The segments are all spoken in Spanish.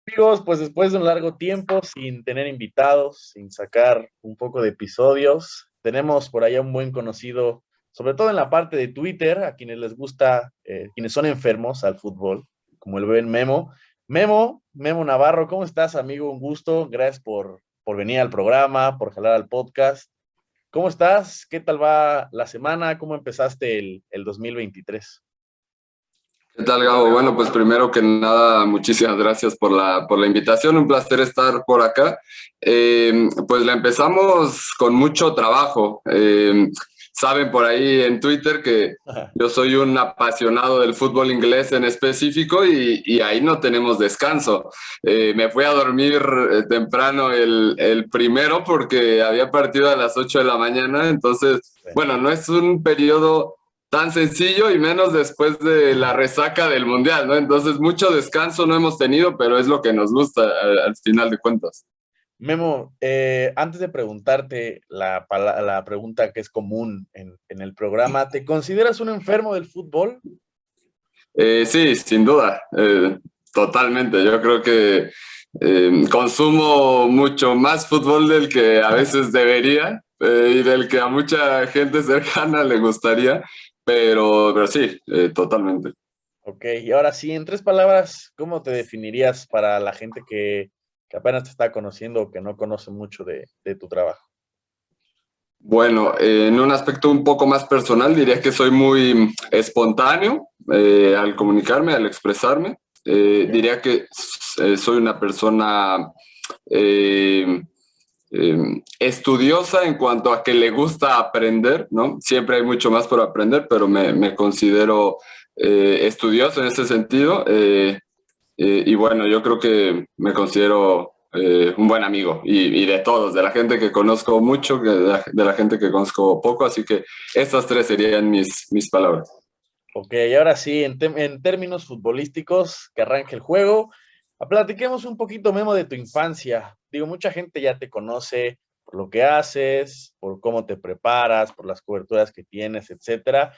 Amigos, pues después de un largo tiempo sin tener invitados, sin sacar un poco de episodios, tenemos por allá un buen conocido, sobre todo en la parte de Twitter, a quienes les gusta, quienes son enfermos al fútbol, como el buen Memo. Memo Navarro, ¿cómo estás, amigo? Un gusto, gracias por venir al programa, por jalar al podcast. ¿Cómo estás? ¿Qué tal va la semana? ¿Cómo empezaste el 2023? ¿Qué tal, Gabo? Bueno, pues primero que nada, muchísimas gracias por la invitación. Un placer estar por acá. Pues la empezamos con mucho trabajo. Saben por ahí en Twitter que yo soy un apasionado del fútbol inglés en específico y ahí no tenemos descanso. Me fui a dormir temprano el primero porque había partido a las 8 de la mañana. Entonces, bueno, no es un periodo tan sencillo y menos después de la resaca del Mundial, ¿no? Entonces, mucho descanso no hemos tenido, pero es lo que nos gusta al final de cuentas. Memo, antes de preguntarte la pregunta que es común en el programa, ¿te consideras un enfermo del fútbol? Sí, sin duda, totalmente. Yo creo que consumo mucho más fútbol del que a veces debería y del que a mucha gente cercana le gustaría, pero sí, totalmente. Ok, y ahora sí, en tres palabras, ¿cómo te definirías para la gente que apenas te está conociendo o que no conoce mucho de tu trabajo? Bueno, en un aspecto un poco más personal, diría que soy muy espontáneo al comunicarme, al expresarme. Ok. Diría que soy una persona eh, estudiosa en cuanto a que le gusta aprender, ¿no? Siempre hay mucho más por aprender, pero me considero estudioso en ese sentido. Y bueno, yo creo que me considero un buen amigo y de todos, de la gente que conozco mucho, de la gente que conozco poco, así que estas tres serían mis palabras. Ok, y ahora sí, en términos futbolísticos, que arranque el juego. Platiquemos un poquito, Memo, de tu infancia. Digo, mucha gente ya te conoce por lo que haces, por cómo te preparas, por las coberturas que tienes, etcétera.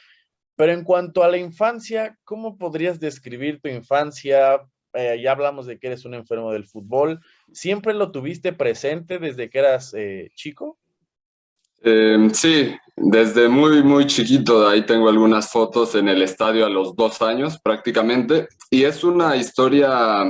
Pero en cuanto a la infancia, ¿cómo podrías describir tu infancia? Ya hablamos de que eres un enfermo del fútbol. ¿Siempre lo tuviste presente desde que eras chico? Sí, desde muy chiquito, ahí tengo algunas fotos en el estadio a los 2 años prácticamente, y es una historia,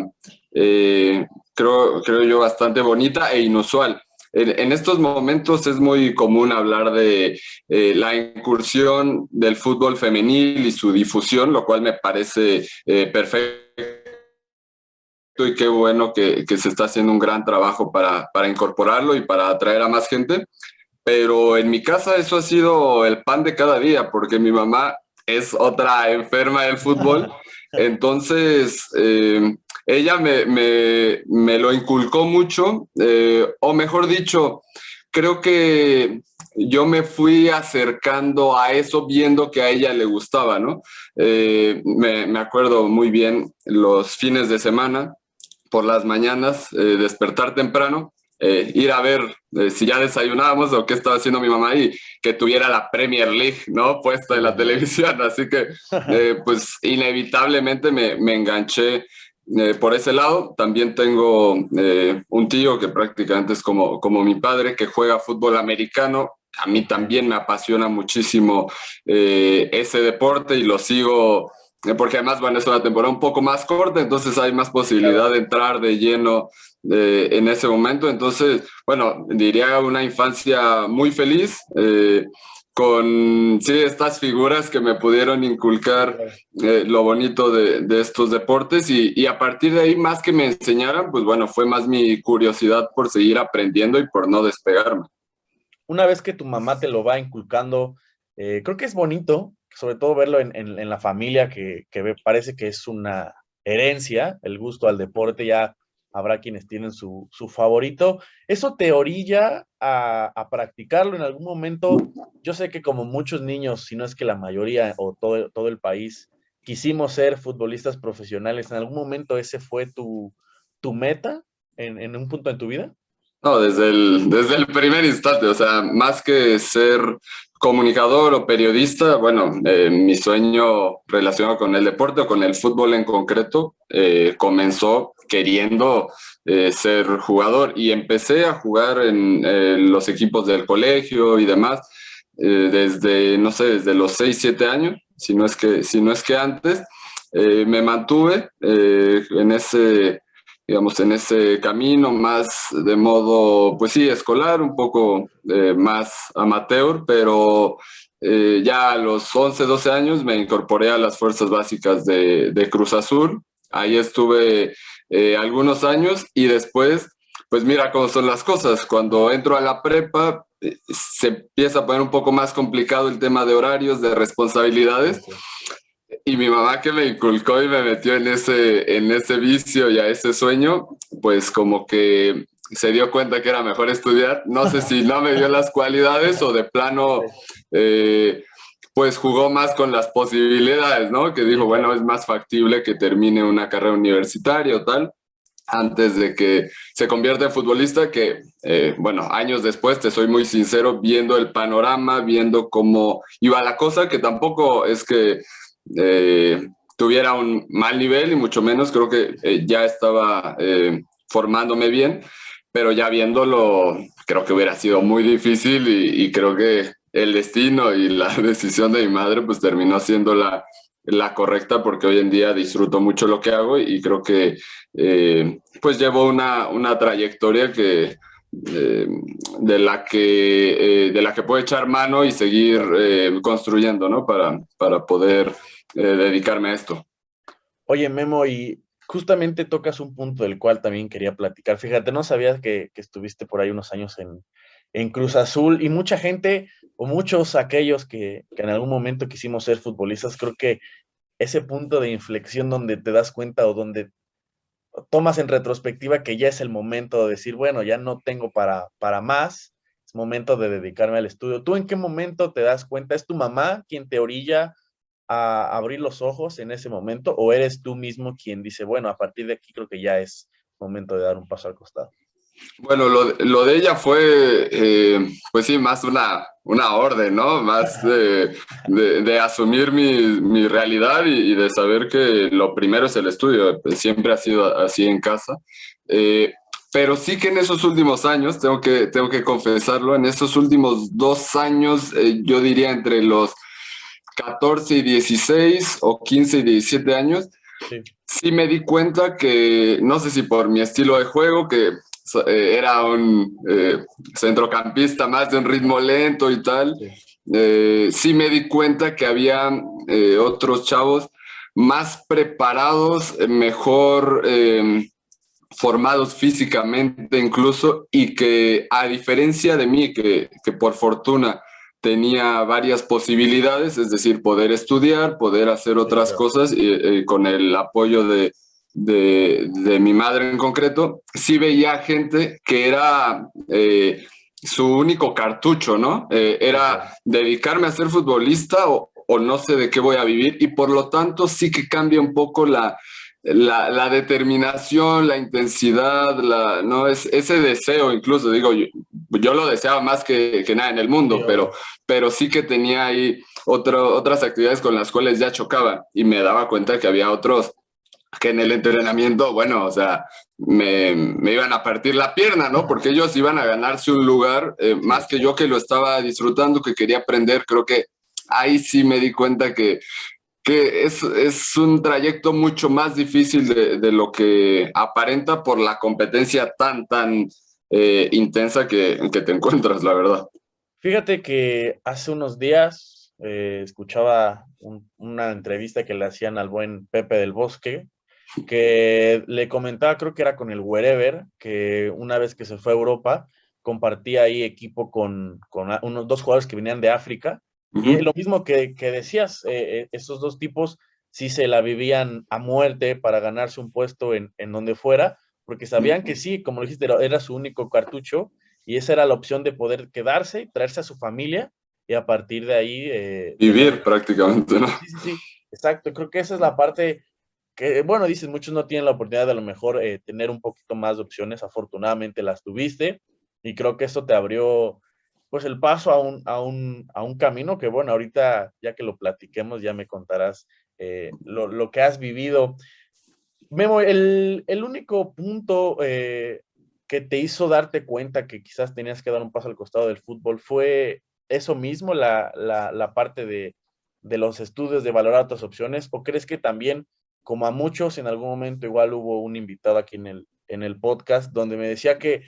eh, creo yo, bastante bonita e inusual. En estos momentos es muy común hablar de la incursión del fútbol femenil y su difusión, lo cual me parece perfecto y qué bueno que se está haciendo un gran trabajo para incorporarlo y para atraer a más gente. Pero en mi casa eso ha sido el pan de cada día, porque mi mamá es otra enferma del fútbol. Entonces, ella me lo inculcó mucho, o mejor dicho, creo que yo me fui acercando a eso viendo que a ella le gustaba, ¿no? Me acuerdo muy bien los fines de semana, por las mañanas, despertar temprano, ir a ver si ya desayunábamos o qué estaba haciendo mi mamá y que tuviera la Premier League, ¿no? Puesta en la televisión. Así que, pues, inevitablemente me enganché por ese lado. También tengo un tío que prácticamente es como mi padre, que juega fútbol americano. A mí Ok. también me apasiona muchísimo ese deporte y lo sigo porque además, bueno, es una temporada un poco más corta, entonces hay más posibilidad Claro. de entrar de lleno en ese momento. Entonces, bueno, diría una infancia muy feliz, con sí, estas figuras que me pudieron Sí, inculcar claro. lo bonito de estos deportes y a partir de ahí, más que me enseñaran, pues bueno, fue más mi curiosidad por seguir aprendiendo y por no despegarme. Una vez que tu mamá te lo va inculcando, creo que es bonito, sobre todo verlo en la familia, parece que es una herencia, el gusto al deporte, ya habrá quienes tienen su favorito. ¿Eso te orilla a practicarlo en algún momento? Yo sé que como muchos niños, si no es que la mayoría o todo el país, quisimos ser futbolistas profesionales, ¿en algún momento ese fue tu meta en un punto en tu vida? No, desde el primer instante, o sea, más que ser comunicador o periodista, bueno, mi sueño relacionado con el deporte o con el fútbol en concreto comenzó queriendo ser jugador. Y empecé a jugar en los equipos del colegio y demás desde, no sé, desde los 6 7 años, si no es que antes. Me mantuve en ese, digamos, en ese camino más de modo, pues sí, escolar, un poco más amateur, pero ya a los 11 12 años me incorporé a las fuerzas básicas de Cruz Azul. Ahí estuve algunos años y después, pues mira cómo son las cosas. Cuando entro a la prepa, se empieza a poner un poco más complicado el tema de horarios, de responsabilidades. Y mi mamá que me inculcó y me metió en ese vicio y a ese sueño, pues como que se dio cuenta que era mejor estudiar. No sé si no me dio las cualidades o de plano, pues jugó más con las posibilidades, ¿no? Que dijo, bueno, es más factible que termine una carrera universitaria o tal, antes de que se convierta en futbolista, que, bueno, años después, te soy muy sincero, viendo el panorama, viendo cómo iba la cosa, que tampoco es que tuviera un mal nivel, y mucho menos, creo que ya estaba formándome bien, pero ya viéndolo, creo que hubiera sido muy difícil y creo que el destino y la decisión de mi madre pues terminó siendo la correcta, porque hoy en día disfruto mucho lo que hago y creo que pues llevo una trayectoria que de la que puedo echar mano y seguir construyendo, ¿no? Para poder dedicarme a esto. Oye, Memo, y justamente tocas un punto del cual también quería platicar. Fíjate, no sabía que estuviste por ahí unos años en Cruz Azul y mucha gente, o muchos aquellos que en algún momento quisimos ser futbolistas, creo que ese punto de inflexión donde te das cuenta o donde tomas en retrospectiva que ya es el momento de decir, bueno, ya no tengo para más, es momento de dedicarme al estudio. ¿Tú en qué momento te das cuenta? ¿Es tu mamá quien te orilla a abrir los ojos en ese momento o eres tú mismo quien dice, bueno, a partir de aquí creo que ya es momento de dar un paso al costado? Bueno, lo de ella fue, pues sí, más una orden, ¿no? Más de asumir mi realidad y de saber que lo primero es el estudio. Pues siempre ha sido así en casa. Eh, pero sí que en esos últimos años, tengo que confesarlo, en estos últimos 2 años, yo diría entre los 14 y 16 o 15 y 17 años, Sí, sí me di cuenta que, no sé si por mi estilo de juego, que era un centrocampista más de un ritmo lento y tal, sí, sí me di cuenta que había otros chavos más preparados, mejor formados físicamente incluso, y que a diferencia de mí, que por fortuna tenía varias posibilidades, es decir, poder estudiar, poder hacer sí, otras claro. cosas, y con el apoyo de mi madre en concreto, sí veía gente que era su único cartucho, ¿no? Sí, claro. Era dedicarme a ser futbolista o no sé de qué voy a vivir, y por lo tanto sí que cambia un poco la determinación, la intensidad, no es ese deseo, incluso digo, yo lo deseaba más que nada en el Sí, mundo, obvio. pero sí que tenía ahí otras actividades con las cuales ya chocaba, y me daba cuenta que había otros que en el entrenamiento, bueno, o sea, me iban a partir la pierna, ¿no? Porque ellos iban a ganarse un lugar, Sí, más que yo, que lo estaba disfrutando, que quería aprender. Creo que ahí sí me di cuenta que es un trayecto mucho más difícil de lo que aparenta, por la competencia tan intensa que te encuentras, la verdad. fíjate que hace unos días escuchaba una entrevista que le hacían al buen Pepe del Bosque, que le comentaba, creo que era con el Wherever, que una vez que se fue a Europa, compartía ahí equipo con unos dos jugadores que venían de África, y es Ujú. lo mismo que decías, esos dos tipos sí se la vivían a muerte para ganarse un puesto en donde fuera, porque sabían que sí, como dijiste, era su único cartucho, y esa era la opción de poder quedarse, traerse a su familia, y a partir de ahí tener... Vivir prácticamente, ¿no? Sí, sí, sí, exacto, creo que esa es la parte que, bueno, dices, muchos no tienen la oportunidad de a lo mejor tener un poquito más de opciones, afortunadamente las tuviste, y creo que eso te abrió, pues, el paso a un camino que, bueno, ahorita, ya que lo platiquemos, ya me contarás lo que has vivido. Memo, el único punto que te hizo darte cuenta que quizás tenías que dar un paso al costado del fútbol fue eso mismo, la parte de los estudios, de valorar otras opciones, o crees que también, como a muchos, en algún momento igual hubo un invitado aquí en el podcast donde me decía que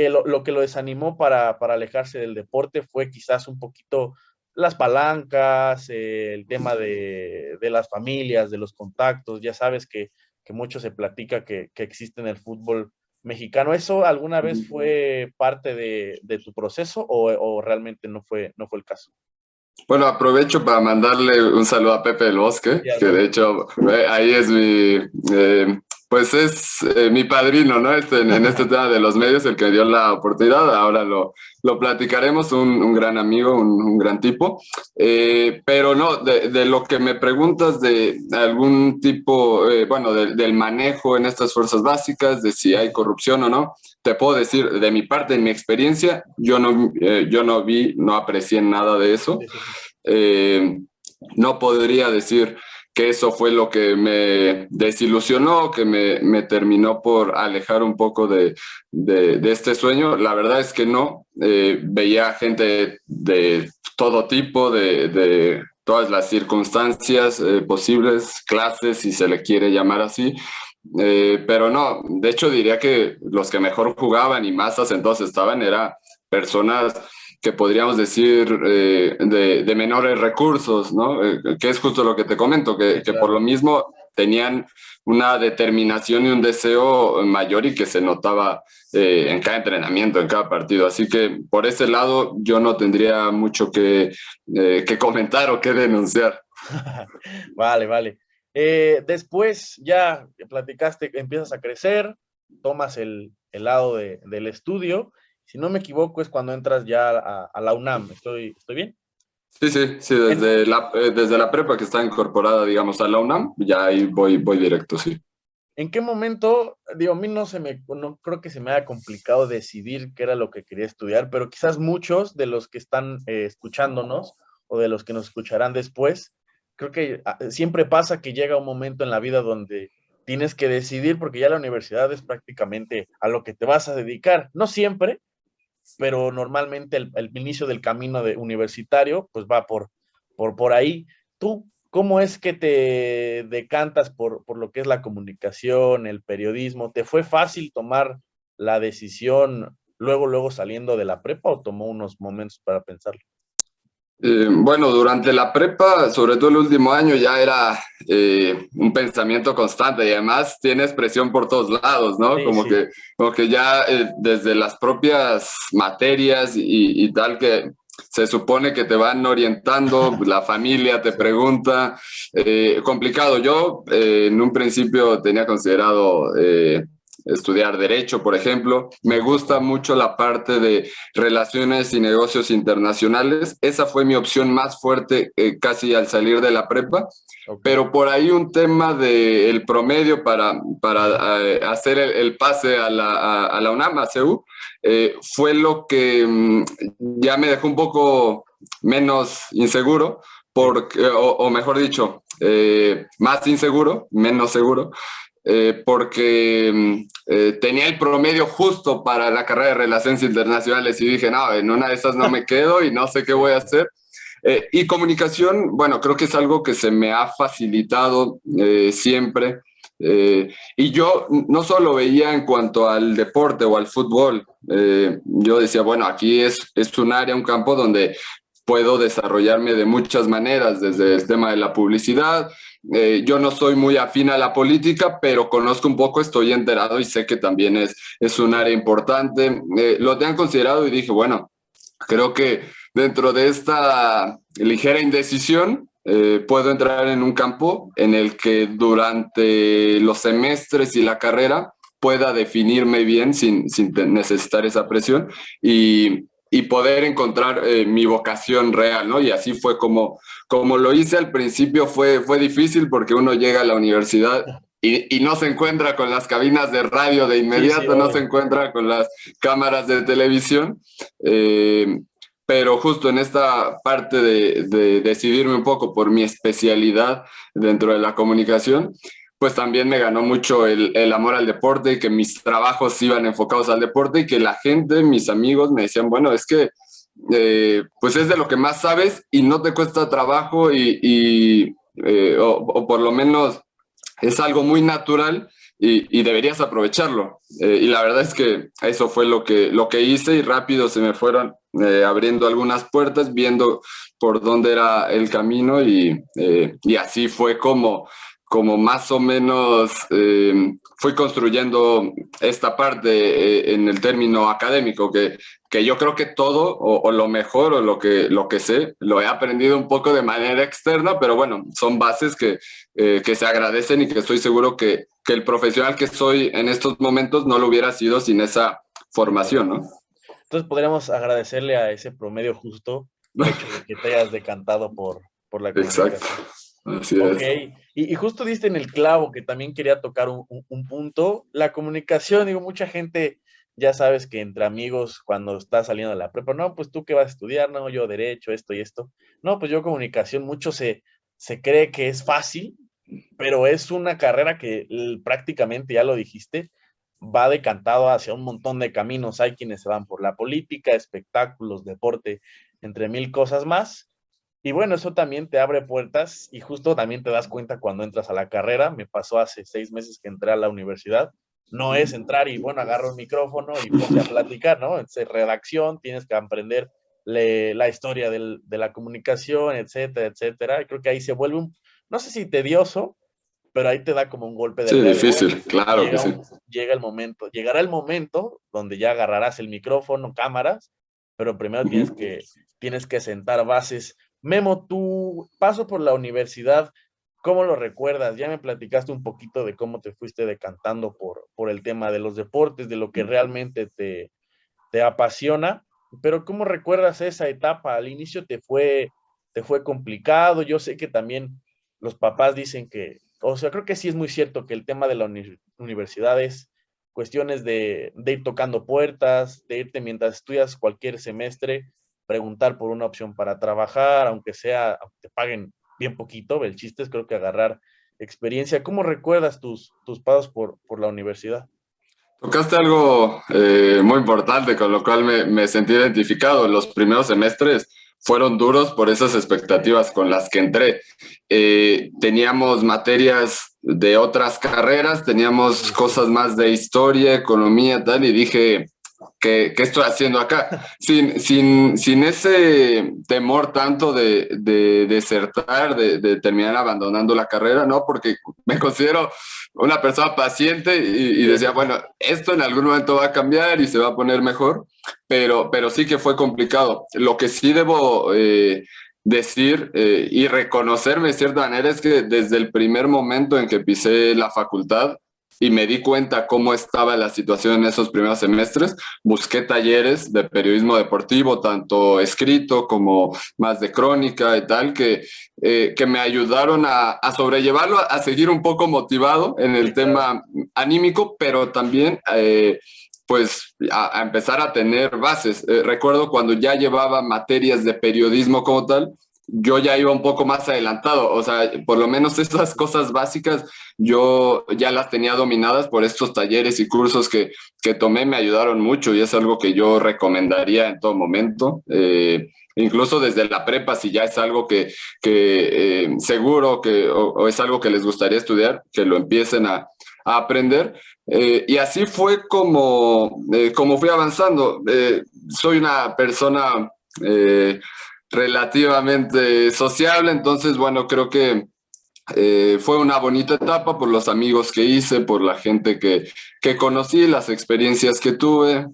lo que lo desanimó para alejarse del deporte fue quizás un poquito las palancas, el tema de las familias, de los contactos, ya sabes que mucho se platica que existe en el fútbol mexicano. ¿Eso alguna vez fue parte de tu proceso o realmente no fue el caso? Bueno, aprovecho para mandarle un saludo a Pepe del Bosque, Sí, que de Armando. hecho ahí es pues es mi padrino, ¿no? En este tema de los medios, el que me dio la oportunidad, ahora lo platicaremos, un gran amigo, un gran tipo. Pero no, de lo que me preguntas de algún tipo, bueno, del manejo en estas fuerzas básicas, de si hay corrupción o no, te puedo decir, de mi parte, en mi experiencia, yo no vi, no aprecié nada de eso. Sí, sí, sí. Eh, no podría decir que eso fue lo que me desilusionó, que me terminó por alejar un poco de este sueño. La verdad es que no. Veía gente de todo tipo, de todas las circunstancias posibles, clases, si se le quiere llamar así. Pero no, de hecho diría que los que mejor jugaban y más asentados estaban eran personas que podríamos decir de menores recursos, ¿no? Que es justo lo que te comento, Sí, que por lo claro. mismo tenían una determinación y un deseo mayor y que se notaba en cada entrenamiento, en cada partido. Así que por ese lado yo no tendría mucho que comentar o que denunciar. Vale, vale. Después ya platicaste, empiezas a crecer, tomas el lado del estudio. Si no me equivoco, es cuando entras ya a la UNAM. ¿Estoy bien? Sí, sí, sí, ¿En, desde la prepa que está incorporada, digamos, a la UNAM, ya ahí voy directo, sí. en qué momento, digo, a mí no creo que se me haya complicado decidir qué era lo que quería estudiar, pero quizás muchos de los que están escuchándonos o de los que nos escucharán después, creo que siempre pasa que llega un momento en la vida donde tienes que decidir porque ya la universidad es prácticamente a lo que te vas a dedicar. No siempre, pero normalmente el inicio del camino universitario pues va por ahí. ¿Tú cómo es que te decantas por lo que es la comunicación, el periodismo? ¿Te fue fácil tomar la decisión luego saliendo de la prepa o tomó unos momentos para pensarlo? Bueno, durante la prepa, sobre todo el último año, ya era un pensamiento constante y además tienes presión por todos lados, ¿no? Sí, sí, Como que ya desde las propias materias y tal que se supone que te van orientando, la familia te sí. pregunta, complicado. Yo en un principio tenía considerado estudiar derecho, por ejemplo. Me gusta mucho la parte de relaciones y negocios internacionales. Esa fue mi opción más fuerte casi al salir de la prepa, Ok. pero por ahí un tema del promedio para hacer el pase a la UNAM, a CEU, fue lo que ya me dejó un poco menos inseguro, Sí. porque, o mejor dicho, más inseguro, menos seguro, porque tenía el promedio justo para la carrera de Relaciones Internacionales y dije, no, en una de esas no me quedo y no sé qué Sí, voy a sí. hacer. Y comunicación, bueno, creo que es algo que se me ha facilitado siempre. Y yo no solo veía en cuanto al deporte o al fútbol, yo decía, bueno, aquí es un área, un campo donde puedo desarrollarme de muchas maneras, desde el tema de la publicidad. Yo no soy muy afín a la política, pero conozco un poco, estoy enterado y sé que también es un área importante. Lo tengo considerado y dije, bueno, creo que dentro de esta ligera indecisión puedo entrar en un campo en el que durante los semestres y la carrera pueda definirme bien sin necesitar esa presión y poder encontrar mi vocación real, ¿no? Y así fue como lo hice al principio, fue difícil porque uno llega a la universidad y no se encuentra con las cabinas de radio de Sí, sí, inmediato, no se obvio. encuentra con las cámaras de televisión. Eh, pero justo en esta parte de decidirme un poco por mi especialidad dentro de la comunicación, pues también me ganó mucho el amor al deporte y que mis trabajos iban enfocados al deporte y que la gente, mis amigos me decían, bueno, es que pues es de lo que más sabes y no te cuesta trabajo o por lo menos es algo muy natural y deberías aprovecharlo. Y la verdad es que eso fue lo que hice y rápido se me fueron abriendo algunas puertas, viendo por dónde era el camino y así fue como más o menos fui construyendo esta parte en el término académico, que yo creo que todo o lo mejor o lo que sé lo he aprendido un poco de manera externa, pero bueno, son bases que se agradecen y que estoy seguro que el profesional que soy en estos momentos no lo hubiera sido sin esa formación, ¿no? Entonces podríamos agradecerle a ese promedio justo el hecho de que te hayas decantado por la Exacto, comunicación. así Ok, es. y justo diste en el clavo que también quería tocar un punto, la comunicación, digo, mucha gente, ya sabes que entre amigos cuando estás saliendo de la prepa, no, pues tú qué vas a estudiar, no, yo derecho, esto y esto, no, pues yo comunicación, mucho se cree que es fácil, pero es una carrera que prácticamente, ya lo dijiste, va decantado hacia un montón de caminos, hay quienes se van por la política, espectáculos, deporte, entre mil cosas más, y bueno, eso también te abre puertas y justo también te das cuenta cuando entras a la carrera. Me pasó hace 6 meses que entré a la universidad. No es entrar y bueno, agarro un micrófono y ponte a platicar, ¿no? Es redacción, tienes que aprender la historia de la comunicación, etcétera, etcétera. Y creo que ahí se vuelve no sé si tedioso, pero ahí te da como un golpe de Sí, realidad. Bueno, difícil, claro que sí. llega el momento, llegará el momento donde ya agarrarás el micrófono, cámaras, pero primero tienes que sentar bases. Memo, tu paso por la universidad, ¿cómo lo recuerdas? Ya me platicaste un poquito de cómo te fuiste decantando por el tema de los deportes, de lo que realmente te apasiona, pero ¿cómo recuerdas esa etapa? Al inicio te fue complicado, yo sé que también los papás dicen que, o sea, creo que sí es muy cierto que el tema de la universidad es cuestiones de ir tocando puertas, de irte mientras estudias cualquier semestre, preguntar por una opción para trabajar, aunque aunque te paguen bien poquito, el chiste es creo que agarrar experiencia. ¿Cómo recuerdas tus pasos por la universidad? Tocaste algo muy importante, con lo cual me sentí identificado. Los primeros semestres fueron duros por esas expectativas con las que entré. Teníamos materias de otras carreras, teníamos cosas más de historia, economía, tal, y dije, ¿qué estoy haciendo acá? Sin ese temor tanto de desertar, de terminar abandonando la carrera, ¿no? Porque me considero una persona paciente y decía, bueno, esto en algún momento va a cambiar y se va a poner mejor, pero sí que fue complicado. Lo que sí debo decir y reconocerme de cierta manera es que desde el primer momento en que pisé la facultad y me di cuenta cómo estaba la situación en esos primeros semestres, busqué talleres de periodismo deportivo, tanto escrito como más de crónica y tal, que me ayudaron a sobrellevarlo, a seguir un poco motivado en el Sí, claro. tema anímico, pero también pues a empezar a tener bases. Recuerdo cuando ya llevaba materias de periodismo como tal, yo ya iba un poco más adelantado, o sea, por lo menos esas cosas básicas yo ya las tenía dominadas por estos talleres y cursos que tomé, me ayudaron mucho y es algo que yo recomendaría en todo momento. Incluso desde la prepa, si ya es algo que seguro o es algo que les gustaría estudiar, que lo empiecen a aprender. Y así fue como fui avanzando. Soy una persona relativamente sociable, entonces, bueno, creo que fue una bonita etapa por los amigos que hice, por la gente que conocí, las experiencias que tuve,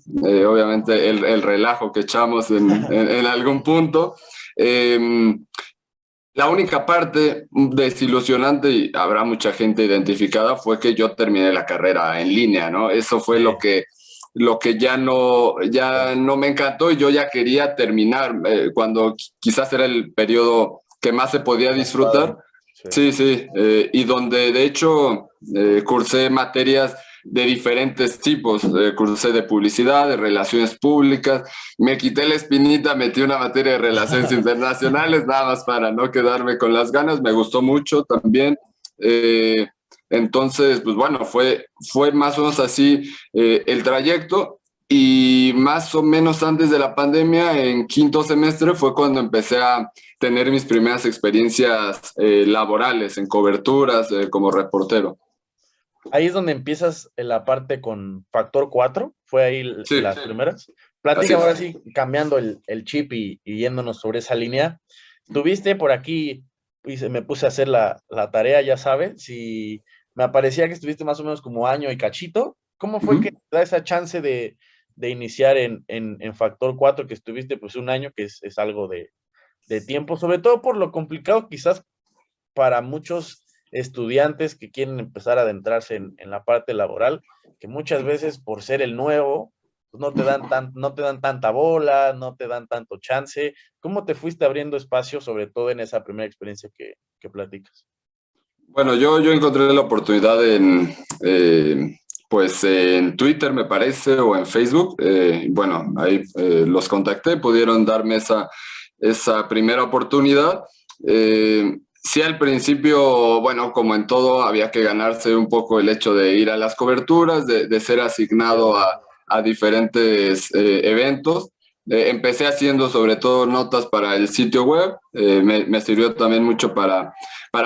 obviamente el relajo que echamos en algún punto. Eh, la única parte desilusionante, y habrá mucha gente identificada, fue que yo terminé la carrera en línea, ¿no? Eso fue Sí, lo que ya no me encantó y yo ya quería terminar, cuando quizás era el periodo que más se podía más padre. disfrutar. Sí. Sí, sí, y donde de hecho cursé materias de diferentes tipos, cursé de publicidad, de relaciones públicas, me quité la espinita, metí una materia de relaciones internacionales, nada más para no quedarme con las ganas, me gustó mucho también. Eh, Entonces, pues bueno, fue más o menos así el trayecto. Y más o menos antes de la pandemia, en quinto semestre, fue cuando empecé a tener mis primeras experiencias laborales en coberturas como reportero. Ahí es donde empiezas en la parte con Factor 4, fue ahí Sí, las primeras. así Platícame ahora es. sí, cambiando el chip y yéndonos sobre esa línea. Tuviste por aquí, me puse a hacer la tarea, ya sabes, y me aparecía que estuviste más o menos como año y cachito. ¿Cómo fue que Ujú. te da esa chance de iniciar en Factor 4, que estuviste pues un año, que es algo de tiempo, sobre todo por lo complicado quizás para muchos estudiantes que quieren empezar a adentrarse en la parte laboral, que muchas veces por ser el nuevo, pues no te dan tanta bola, no te dan tanto chance. ¿Cómo te fuiste abriendo espacio, sobre todo en esa primera experiencia que platicas? Bueno, yo encontré la oportunidad pues en Twitter, me parece, o en Facebook. Bueno, ahí los contacté, pudieron darme esa primera oportunidad. Sí, al principio, bueno, como en todo, había que ganarse un poco el hecho de ir a las coberturas, de ser asignado a diferentes eventos. Empecé haciendo sobre todo notas para el sitio web. Me sirvió también mucho para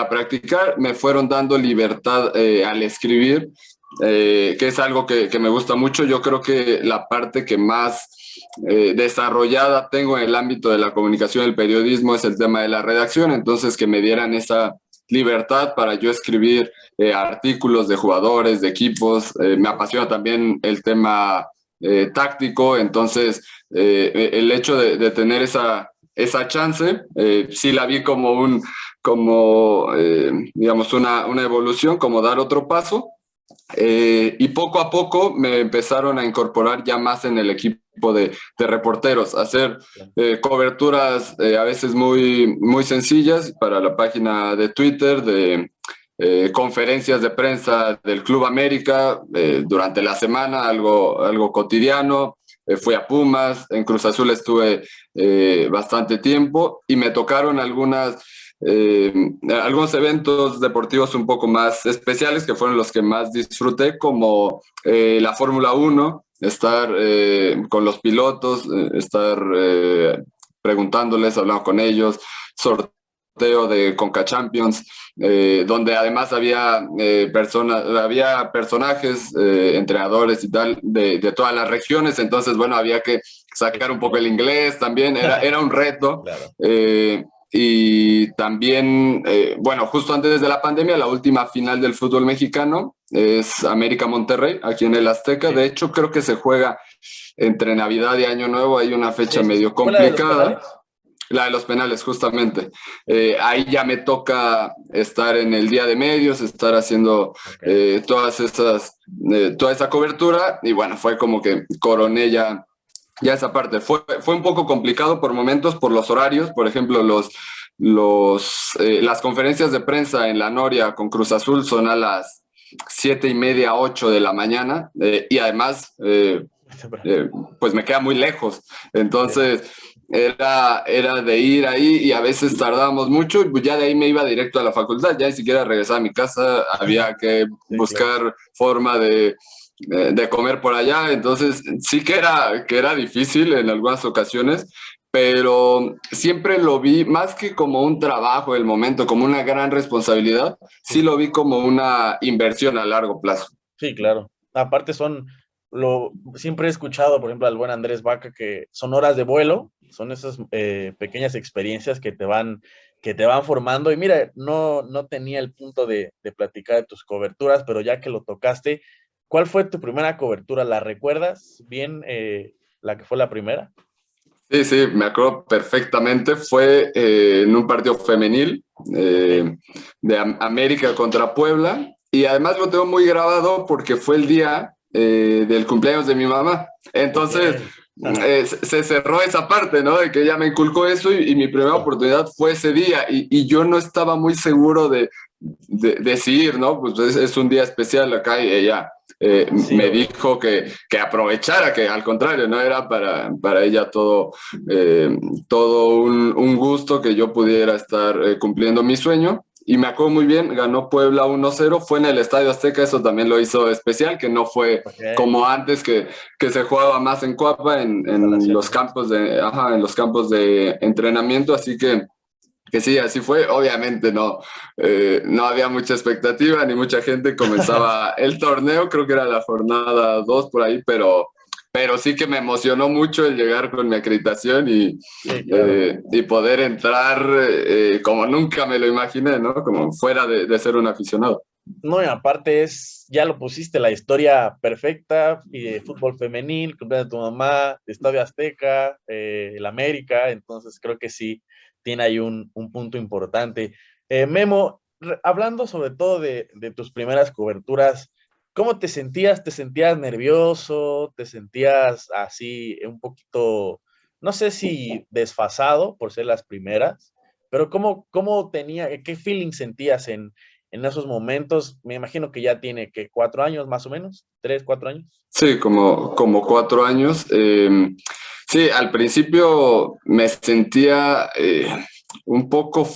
practicar. Me fueron dando libertad al escribir, que es algo que me gusta mucho. Yo creo que la parte que más desarrollada tengo en el ámbito de la comunicación y el periodismo es el tema de la redacción. Entonces, que me dieran esa libertad para yo escribir artículos de jugadores, de equipos. Me apasiona también el tema táctico. Entonces, el hecho de tener esa chance, sí la vi digamos, una evolución, como dar otro paso. Y poco a poco me empezaron a incorporar ya más en el equipo de reporteros, hacer coberturas a veces muy sencillas para la página de Twitter, de conferencias de prensa del Club América durante la semana, algo cotidiano. Fui a Pumas, en Cruz Azul estuve bastante tiempo y me tocaron algunos eventos deportivos un poco más especiales que fueron los que más disfruté, como la Fórmula 1, estar con los pilotos, estar preguntándoles, hablando con ellos, sorteo de Conca Champions, donde además había personajes, entrenadores y tal, de todas las regiones. Entonces, bueno, había que sacar un poco el inglés también, era un reto. Claro. Y también, bueno, justo antes de la pandemia, la última final del fútbol mexicano es América Monterrey, aquí en el Azteca. Sí. De hecho, creo que se juega entre Navidad y Año Nuevo, hay una fecha Sí, sí, sí. medio ¿Fue la de los complicada. penales? La de los penales, justamente. Ahí ya me toca estar en el día de medios, estar haciendo Ok. toda esa cobertura. Y bueno, fue como que coroné ya esa parte. Fue un poco complicado por momentos por los horarios. Por ejemplo, las conferencias de prensa en la Noria con Cruz Azul son a las 7:30, 8 de la mañana. Y además, pues me queda muy lejos. Sí, Entonces, era de ir ahí y a veces tardábamos mucho, y pues ya de ahí me iba directo a la facultad, ya ni siquiera regresaba a mi casa, había que sí, claro. buscar forma de comer por allá. Entonces sí que era difícil en algunas ocasiones, pero siempre lo vi más que como un trabajo del momento, como una gran responsabilidad, sí Sí. lo vi como una inversión a largo plazo. Sí, claro. Aparte siempre he escuchado, por ejemplo, al buen Andrés Vaca, que son horas de vuelo, son esas pequeñas experiencias que te van formando. Y mira, no tenía el punto de platicar de tus coberturas, pero ya que lo tocaste, ¿cuál fue tu primera cobertura? ¿La recuerdas bien, la que fue la primera? Sí, sí, me acuerdo perfectamente. Fue en un partido femenil Ok. de América contra Puebla. Y además lo tengo muy grabado porque fue el día del cumpleaños de mi mamá. Ok. Entonces se cerró esa parte, ¿no? De que ella me inculcó eso y mi primera Claro. oportunidad fue ese día. Y yo no estaba muy seguro de decidir, ¿no? Pues es un día especial acá y ella Sí, me obvio. dijo que aprovechara, que al contrario, no era para ella todo un gusto que yo pudiera estar cumpliendo mi sueño. y me acuerdo muy bien, ganó Puebla 1-0, fue en el Estadio Azteca, eso también lo hizo especial, que no fue como antes que se jugaba más en Cuapa, en los campos en los campos de entrenamiento, así que sí, así fue. Obviamente no había mucha expectativa ni mucha gente. Comenzaba el torneo, creo que era la jornada 2 por ahí, pero sí que me emocionó mucho el llegar con mi acreditación Sí, claro. y poder entrar como nunca me lo imaginé, ¿no? Como fuera de ser un aficionado. No, y aparte ya lo pusiste, la historia perfecta, y de fútbol femenil, cumpleaños de tu mamá, Estadio Azteca, el América, entonces creo que sí, tiene ahí un punto importante. Memo, hablando sobre todo de tus primeras coberturas, ¿cómo te sentías? ¿Te sentías nervioso? ¿Te sentías así un poquito, no sé si desfasado por ser las primeras, pero qué feeling sentías en esos momentos? Me imagino que ya tiene que 4 años más o menos, 3, 4 años. Sí, como 4 años. Sí, al principio me sentía un poco,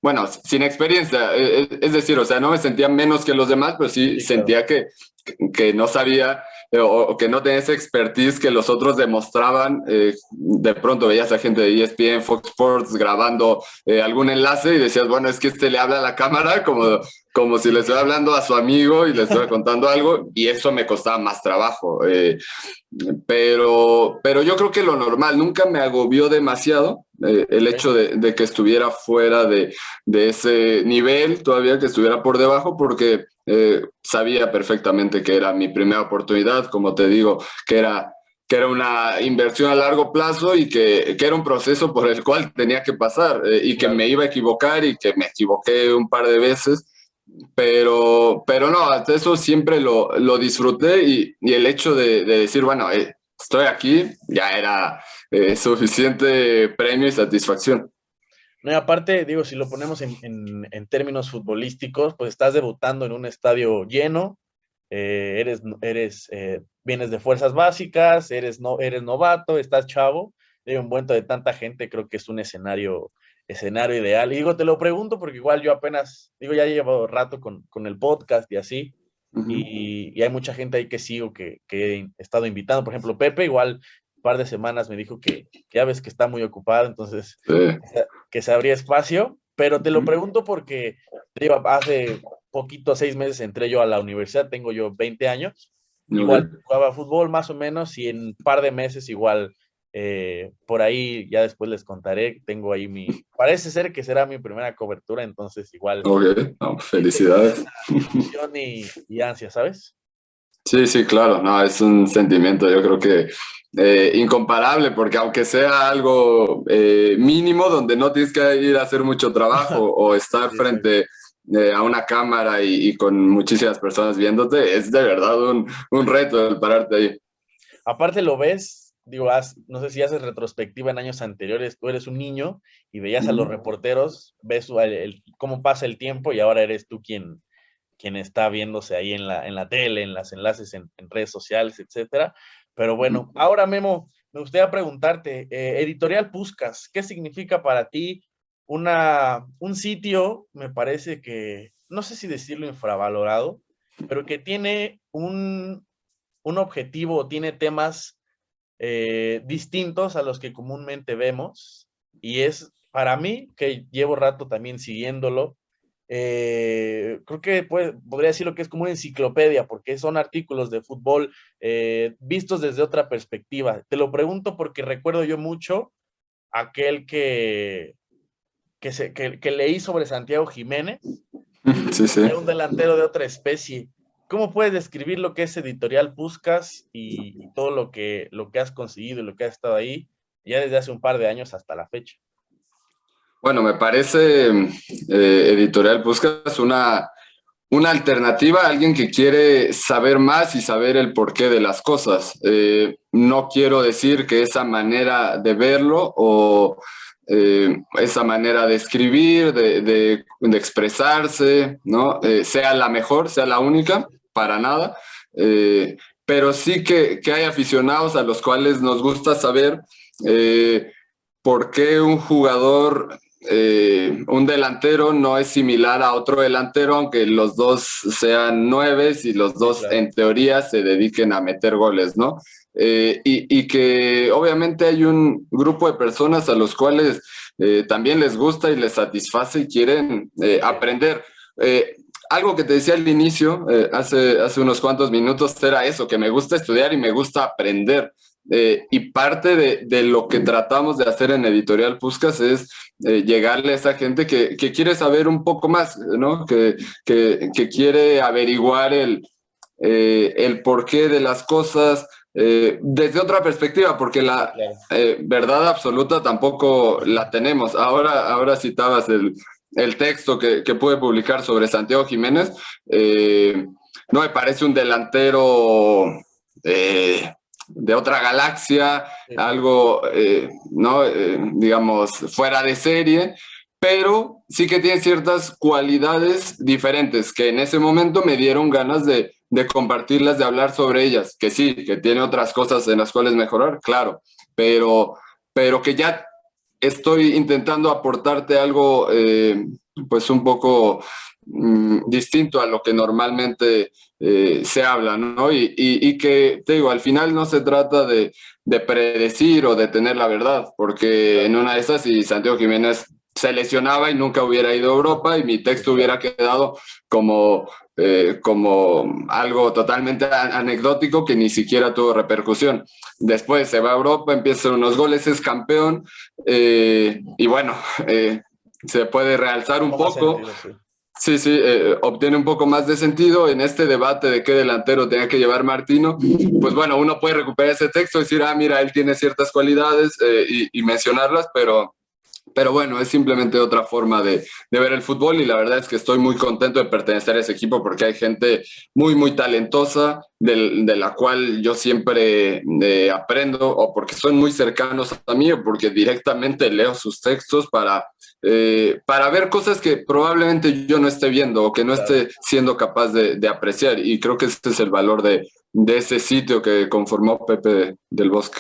bueno, sin experiencia, es decir, o sea, no me sentía menos que los demás, pero sí Sí, claro. sentía que no sabía o que no tenía esa expertise que los otros demostraban. De pronto veías a gente de ESPN, Fox Sports grabando algún enlace y decías, bueno, es que este le habla a la cámara como si le estuviera hablando a su amigo y le estuviera contando algo, y eso me costaba más trabajo. Pero yo creo que lo normal, nunca me agobió demasiado el Ok. hecho de que estuviera fuera de ese nivel, todavía que estuviera por debajo, porque sabía perfectamente que era mi primera oportunidad, como te digo, que era una inversión a largo plazo y que era un proceso por el cual tenía que pasar y que Claro. me iba a equivocar y que me equivoqué un par de veces, pero no, hasta eso siempre lo disfruté y el hecho de decir, bueno, estoy aquí, ya era suficiente premio y satisfacción. No, y aparte, digo, si lo ponemos en términos futbolísticos, pues estás debutando en un estadio lleno, vienes de fuerzas básicas, eres novato, estás chavo, de un envuelto de tanta gente, creo que es un escenario ideal. Y digo, te lo pregunto porque igual yo apenas, digo, ya llevo rato con el podcast y así, Ujú. y hay mucha gente ahí que sigo que he estado invitando. Por ejemplo, Pepe, igual un par de semanas me dijo que ya ves que está muy ocupado, entonces Sí. que se abría espacio, pero te lo Ujú. pregunto porque digo, hace poquito, 6 meses entré yo a la universidad, tengo yo 20 años, igual Ok. jugaba fútbol más o menos y en un par de meses igual, por ahí ya después les contaré, tengo ahí parece ser que será mi primera cobertura, entonces igual Ok. No, sí tengo felicidades. esa ilusión y ansia, ¿sabes? Sí, sí, claro, no, es un sentimiento, yo creo que incomparable, porque aunque sea algo mínimo, donde no tienes que ir a hacer mucho trabajo o estar Sí, sí. frente a una cámara y con muchísimas personas viéndote, es de verdad un reto el pararte ahí. Aparte lo ves, digo, no sé si haces retrospectiva en años anteriores, tú eres un niño y veías a los Ujú. reporteros, ves cómo pasa el tiempo y ahora eres tú quien está viéndose ahí en la tele, en los enlaces en redes sociales, etcétera. Pero bueno, Ujú. ahora Memo, me gustaría preguntarte, Editorial Puskás, ¿qué significa para ti un sitio, me parece que, no sé si decirlo infravalorado, pero que tiene un objetivo, tiene temas distintos a los que comúnmente vemos, y es para mí, que llevo rato también siguiéndolo, creo que podría decirlo que es como una enciclopedia, porque son artículos de fútbol vistos desde otra perspectiva. Te lo pregunto porque recuerdo yo mucho aquel que leí sobre Santiago Jiménez, Sí, sí. era un delantero de otra especie. ¿Cómo puedes describir lo que es Editorial Puskás y todo lo que has conseguido y lo que has estado ahí ya desde hace un par de años hasta la fecha? Bueno, me parece Editorial Puskas una alternativa a alguien que quiere saber más y saber el porqué de las cosas. No quiero decir que esa manera de verlo o esa manera de escribir, de expresarse, ¿no? Sea la mejor, sea la única, para nada. Pero sí que hay aficionados a los cuales nos gusta saber por qué un jugador un delantero no es similar a otro delantero, aunque los dos sean nueves y los dos claro. en teoría se dediquen a meter goles, ¿no? Y que obviamente hay un grupo de personas a los cuales también les gusta y les satisface y quieren aprender. Algo que te decía al inicio, hace unos cuantos minutos, era eso, que me gusta estudiar y me gusta aprender. Y parte de lo que tratamos de hacer en Editorial Puskas es llegarle a esa gente que quiere saber un poco más, ¿no? Que quiere averiguar el porqué de las cosas desde otra perspectiva, porque la verdad absoluta tampoco la tenemos. Ahora citabas el texto que pude publicar sobre Santiago Jiménez. No me parece un delantero de otra galaxia, algo, ¿no? Digamos, fuera de serie, pero sí que tiene ciertas cualidades diferentes que en ese momento me dieron ganas de compartirlas, de hablar sobre ellas, que sí, que tiene otras cosas en las cuales mejorar, claro, pero que ya estoy intentando aportarte algo pues un poco distinto a lo que normalmente se habla, ¿no? Y que, te digo, al final no se trata de predecir o de tener la verdad, porque en una de esas, si Santiago Jiménez se lesionaba y nunca hubiera ido a Europa y mi texto hubiera quedado como algo totalmente anecdótico que ni siquiera tuvo repercusión. Después se va a Europa, empieza unos goles, es campeón y bueno, se puede realzar un poco. Sentido, sí. Sí, obtiene un poco más de sentido en este debate de qué delantero tenía que llevar Martino. Pues bueno, uno puede recuperar ese texto y decir, mira, él tiene ciertas cualidades y mencionarlas, pero bueno, es simplemente otra forma de ver el fútbol y la verdad es que estoy muy contento de pertenecer a ese equipo porque hay gente muy, muy talentosa de la cual yo siempre aprendo o porque son muy cercanos a mí o porque directamente leo sus textos para ver cosas que probablemente yo no esté viendo o que no esté siendo capaz de apreciar y creo que este es el valor de ese sitio que conformó Pepe del Bosque.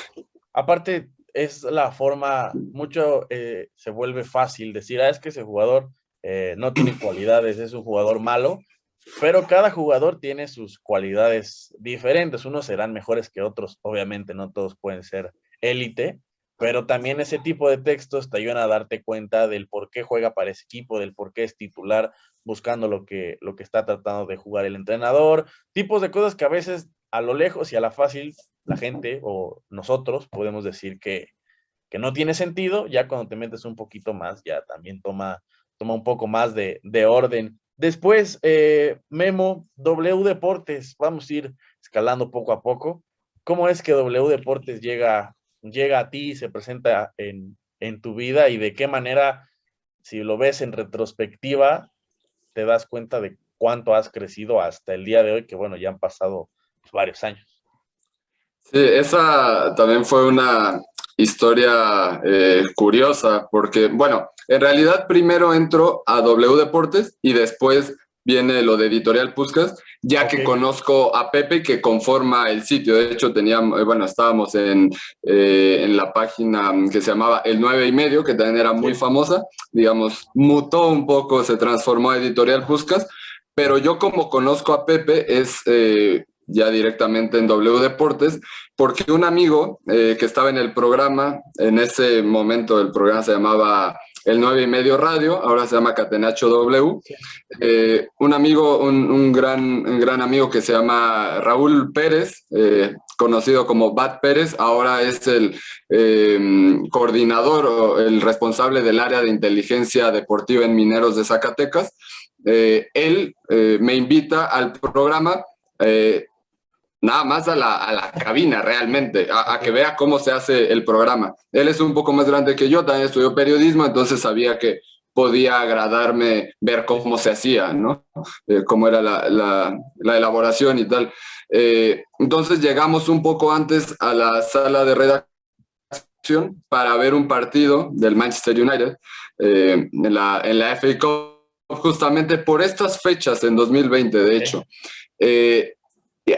Aparte, es la forma, mucho se vuelve fácil decir, es que ese jugador no tiene cualidades, es un jugador malo, pero cada jugador tiene sus cualidades diferentes, unos serán mejores que otros, obviamente no todos pueden ser élite, pero también ese tipo de textos te ayudan a darte cuenta del por qué juega para ese equipo, del por qué es titular, buscando lo que está tratando de jugar el entrenador, tipos de cosas que a veces a lo lejos y a la fácil la gente o nosotros podemos decir que no tiene sentido, ya cuando te metes un poquito más, ya también toma un poco más de orden. Después, Memo, W Deportes, vamos a ir escalando poco a poco. ¿Cómo es que W Deportes llega a ti, se presenta en tu vida y de qué manera, si lo ves en retrospectiva, te das cuenta de cuánto has crecido hasta el día de hoy, que bueno, ya han pasado varios años? Sí, esa también fue una historia curiosa, porque, bueno, en realidad primero entro a W Deportes y después viene lo de Editorial Puskas, ya que conozco a Pepe que conforma el sitio. De hecho, estábamos en la página que se llamaba El 9 y medio, que también era muy famosa, digamos, mutó un poco, se transformó a Editorial Puskas, pero yo como conozco a Pepe es ya directamente en W Deportes, porque un amigo que estaba en el programa, en ese momento el programa se llamaba El 9 y medio Radio, ahora se llama Catenacho W, un amigo, un gran amigo que se llama Raúl Pérez, conocido como Bat Pérez, ahora es el coordinador o el responsable del área de inteligencia deportiva en Mineros de Zacatecas. Él me invita al programa nada más a la cabina realmente, a que vea cómo se hace el programa. Él es un poco más grande que yo, también estudió periodismo, entonces sabía que podía agradarme ver cómo se hacía, ¿no? Cómo era la elaboración y tal. Entonces llegamos un poco antes a la sala de redacción para ver un partido del Manchester United en la FA Cup, justamente por estas fechas en 2020, de hecho.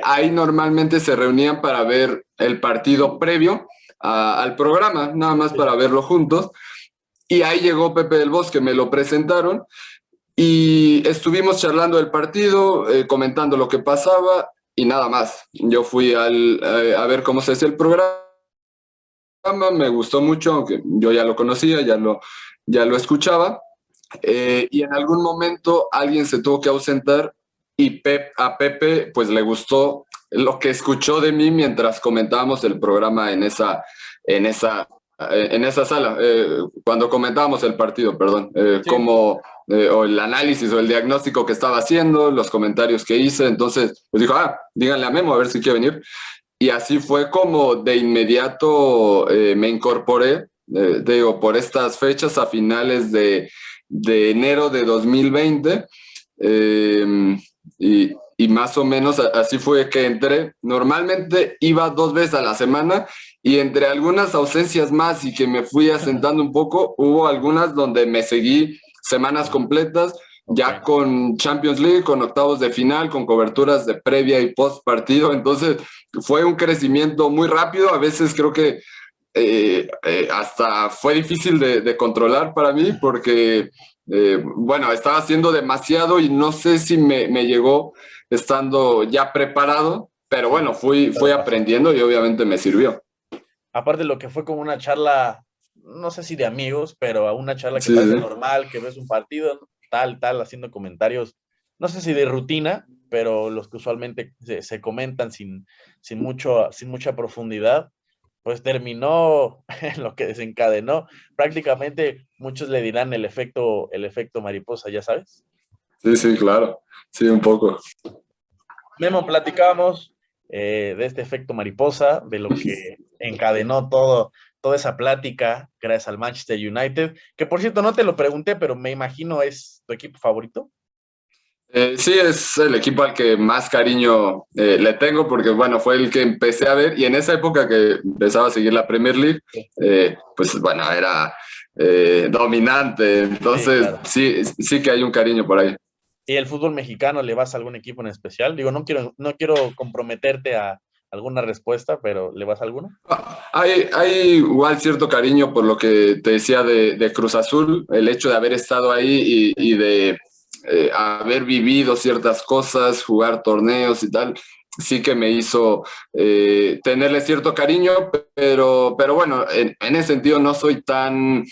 Ahí normalmente se reunían para ver el partido previo al programa, nada más para verlo juntos. y ahí llegó Pepe del Bosque, me lo presentaron y estuvimos charlando del partido, comentando lo que pasaba y nada más. Yo fui a ver cómo se hacía el programa, me gustó mucho, aunque yo ya lo conocía, ya lo escuchaba, y en algún momento alguien se tuvo que ausentar y a Pepe pues le gustó lo que escuchó de mí mientras comentábamos el programa en esa, en esa sala, cuando comentábamos el partido, perdón, Sí. o el análisis o el diagnóstico que estaba haciendo, los comentarios que hice, entonces pues dijo, díganle a Memo a ver si quiere venir. Y así fue como de inmediato me incorporé, digo, por estas fechas a finales de enero de 2020. eh, y más o menos así fue que entré. Normalmente iba 2 veces a la semana y entre algunas ausencias más y que me fui asentando un poco, hubo algunas donde me seguí semanas completas, ya Okay. con Champions League, con octavos de final, con coberturas de previa y post partido. Entonces fue un crecimiento muy rápido. A veces creo que hasta fue difícil de controlar para mí porque, bueno, estaba haciendo demasiado y no sé si me llegó estando ya preparado, pero bueno, fui Puede pasar. aprendiendo y obviamente me sirvió. Aparte lo que fue como una charla, no sé si de amigos, pero a una charla que Sí, parece sí. normal, que ves un partido, tal, haciendo comentarios, no sé si de rutina, pero los que usualmente se comentan sin mucha profundidad, pues terminó en lo que desencadenó. Prácticamente muchos le dirán el efecto mariposa, ya sabes. Sí, sí, claro. Sí, un poco. Memo, platicábamos de este efecto mariposa, de lo que encadenó toda esa plática gracias al Manchester United, que por cierto no te lo pregunté, pero me imagino es tu equipo favorito. Sí, es el equipo al que más cariño le tengo porque, bueno, fue el que empecé a ver y en esa época que empezaba a seguir la Premier League, pues, bueno, era dominante. Sí, Entonces, claro. sí, sí que hay un cariño por ahí. ¿Y el fútbol mexicano le vas a algún equipo en especial? Digo, no quiero comprometerte a alguna respuesta, pero ¿le vas a alguno? Hay igual cierto cariño por lo que te decía de Cruz Azul, el hecho de haber estado ahí y de haber vivido ciertas cosas, jugar torneos y tal, sí que me hizo tenerle cierto cariño, pero bueno, en ese sentido no soy tan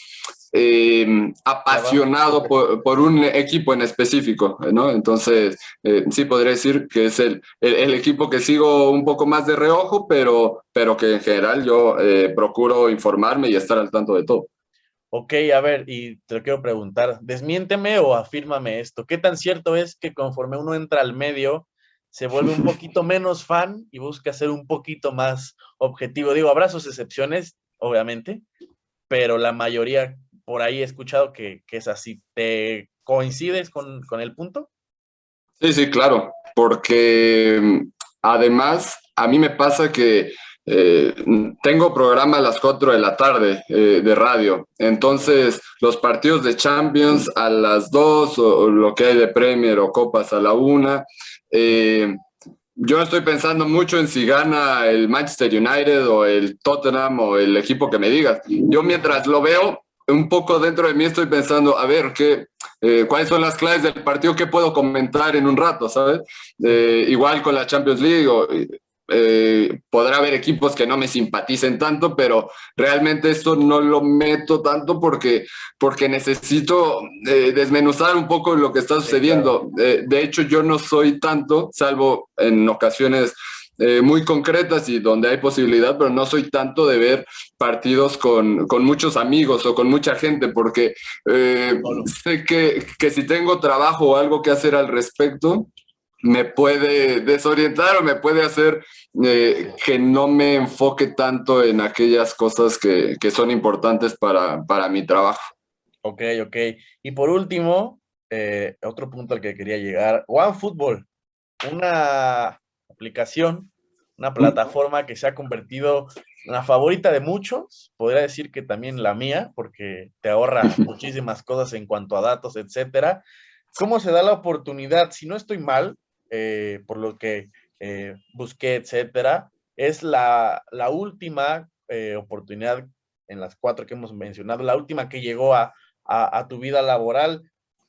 Clavado. apasionado por un equipo en específico, ¿no? Entonces, sí podría decir que es el equipo que sigo un poco más de reojo, pero que en general yo procuro informarme y estar al tanto de todo. Ok, a ver, y te lo quiero preguntar, desmiénteme o afírmame esto. ¿Qué tan cierto es que conforme uno entra al medio, se vuelve un poquito menos fan y busca ser un poquito más objetivo? Digo, habrá sus excepciones, obviamente, pero la mayoría por ahí he escuchado que es así. ¿Te coincides con el punto? Sí, sí, claro, porque además a mí me pasa que eh, tengo programa a las 4 de la tarde de radio, Ok. entonces los partidos de Champions a las 2 o lo que hay de Premier o Copas a la 1, eh, yo estoy pensando mucho en si gana el Manchester United o el Tottenham o el equipo que me digas. Yo mientras lo veo, un poco dentro de mí estoy pensando, a ver, cuáles son las claves del partido, qué puedo comentar en un rato, ¿sabes? Sí. Igual con la Champions League, podrá haber equipos que no me simpaticen tanto, pero realmente esto no lo meto tanto porque necesito desmenuzar un poco lo que está Sí, claro. sucediendo. De hecho, yo no soy tanto, salvo en ocasiones muy concretas y donde hay posibilidad, pero no soy tanto de ver partidos con muchos amigos o con mucha gente, porque Solo. sé que si tengo trabajo o algo que hacer al respecto, me puede desorientar o me puede hacer Sí. que no me enfoque tanto en aquellas cosas que son importantes para mi trabajo. Ok, ok. Y por último, otro punto al que quería llegar, OneFootball, una aplicación, una plataforma que se ha convertido en la favorita de muchos, podría decir que también la mía, porque te ahorra muchísimas cosas en cuanto a datos, etcétera. ¿Cómo se da la oportunidad? Si no estoy mal, por lo que busqué, etcétera, es la última oportunidad en las 4 que hemos mencionado, la última que llegó a tu vida laboral.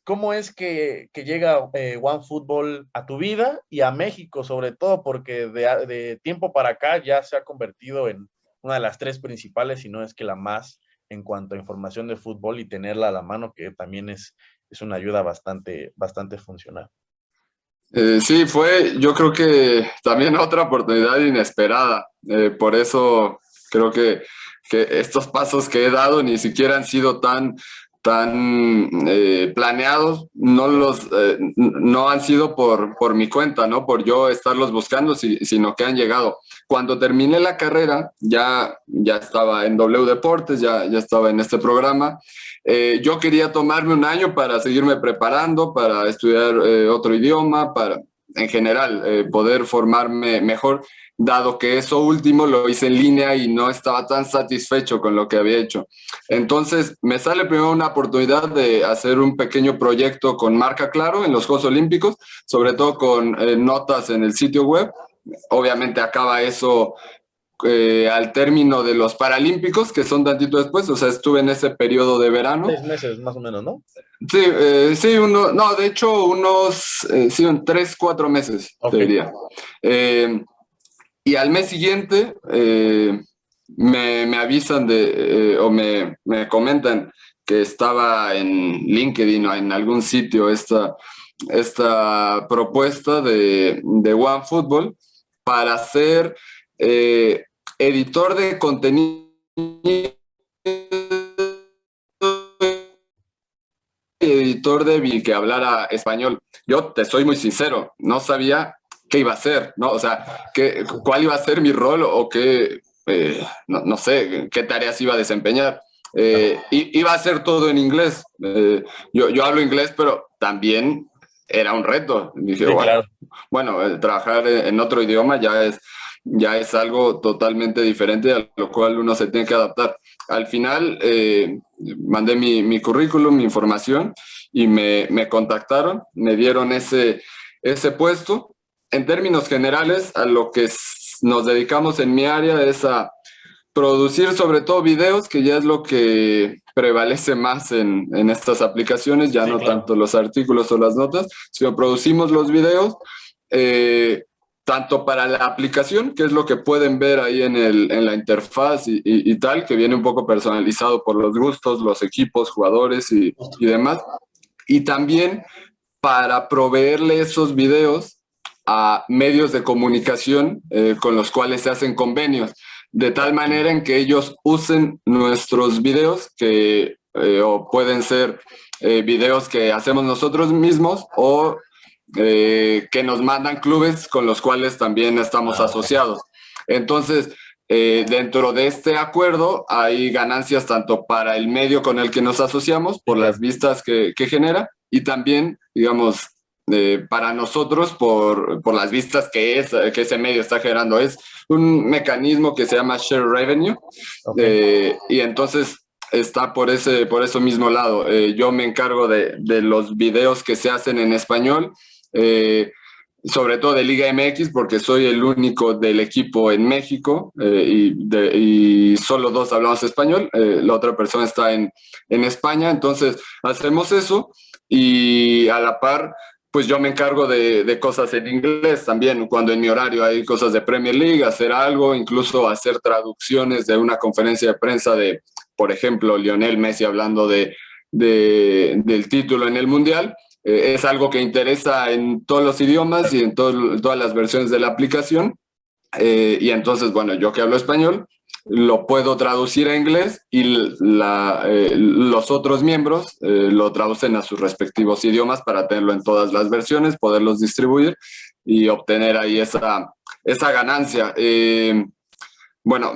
¿Cómo es que llega OneFootball a tu vida y a México, sobre todo? Porque de tiempo para acá ya se ha convertido en una de las 3 principales, si no es que la más, en cuanto a información de fútbol, y tenerla a la mano, que también es una ayuda bastante, bastante funcional. Sí, fue, yo creo que también otra oportunidad inesperada. Por eso creo que estos pasos que he dado ni siquiera han sido tan planeados, no han sido por mi cuenta, ¿no? Por yo estarlos buscando, sino que han llegado. Cuando terminé la carrera, ya estaba en W Deportes, ya estaba en este programa. Yo quería tomarme un año para seguirme preparando, para estudiar otro idioma, para, en general, poder formarme mejor, dado que eso último lo hice en línea y no estaba tan satisfecho con lo que había hecho. Entonces, me sale primero una oportunidad de hacer un pequeño proyecto con marca Claro en los Juegos Olímpicos, sobre todo con notas en el sitio web. Obviamente acaba eso al término de los Paralímpicos, que son tantito después, o sea, estuve en ese periodo de verano. 6 meses más o menos, ¿no? Sí, sí, no, de hecho, sí, 3, 4 meses, te Okay. diría. Y al mes siguiente me avisan o me comentan que estaba en LinkedIn o en algún sitio esta propuesta de OneFootball para ser editor de contenido, editor de que hablara español. Yo te soy muy sincero, no sabía qué iba a hacer, ¿no? O sea, cuál iba a ser mi rol o qué, no sé, qué tareas iba a desempeñar. Iba a ser todo en inglés. Yo hablo inglés, pero también era un reto. Dije, Sí, claro. bueno, trabajar en otro idioma ya es algo totalmente diferente a lo cual uno se tiene que adaptar. Al final, mandé mi currículum, mi información, y me contactaron, me dieron ese puesto. En términos generales, a lo que nos dedicamos en mi área es a producir sobre todo videos, que ya es lo que prevalece más en estas aplicaciones, ya Sí, no claro. tanto los artículos o las notas, sino producimos los videos, tanto para la aplicación, que es lo que pueden ver ahí en la interfaz y tal, que viene un poco personalizado por los gustos, los equipos, jugadores y demás, y también para proveerle esos videos a medios de comunicación con los cuales se hacen convenios, de tal manera en que ellos usen nuestros videos, que o pueden ser videos que hacemos nosotros mismos o que nos mandan clubes con los cuales también estamos asociados. Entonces, dentro de este acuerdo hay ganancias tanto para el medio con el que nos asociamos por las vistas que genera, y también, digamos, para nosotros por las vistas que ese medio está generando. Es un mecanismo que se llama Share Revenue, y entonces está por eso mismo lado. Yo me encargo de los videos que se hacen en español, sobre todo de Liga MX, porque soy el único del equipo en México, y solo 2 hablamos español, la otra persona está en España. Entonces hacemos eso, y a la par pues yo me encargo de cosas en inglés también, cuando en mi horario hay cosas de Premier League, hacer algo, incluso hacer traducciones de una conferencia de prensa de, por ejemplo, Lionel Messi hablando del título en el Mundial. Es algo que interesa en todos los idiomas y en todas las versiones de la aplicación. Y entonces, bueno, yo que hablo español, lo puedo traducir a inglés, y los otros miembros lo traducen a sus respectivos idiomas para tenerlo en todas las versiones, poderlos distribuir y obtener ahí esa ganancia. Bueno,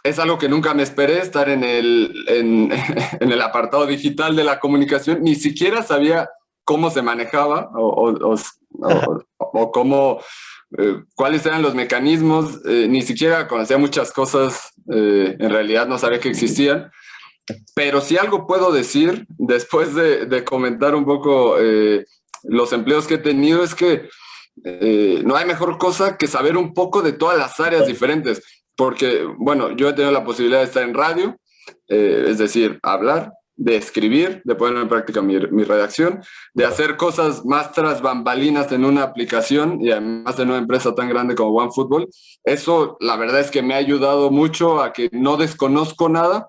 es algo que nunca me esperé, estar en en el apartado digital de la comunicación. Ni siquiera sabía cómo se manejaba o cómo, cuáles eran los mecanismos. Ni siquiera conocía muchas cosas, en realidad no sabía que existían. Pero si algo puedo decir, después de comentar un poco los empleos que he tenido, es que no hay mejor cosa que saber un poco de todas las áreas diferentes. Porque, bueno, yo he tenido la posibilidad de estar en radio, es decir, hablar, de escribir, de poner en práctica mi redacción, de hacer cosas más tras bambalinas en una aplicación y además en una empresa tan grande como OneFootball. Eso, la verdad es que me ha ayudado mucho a que no desconozco nada.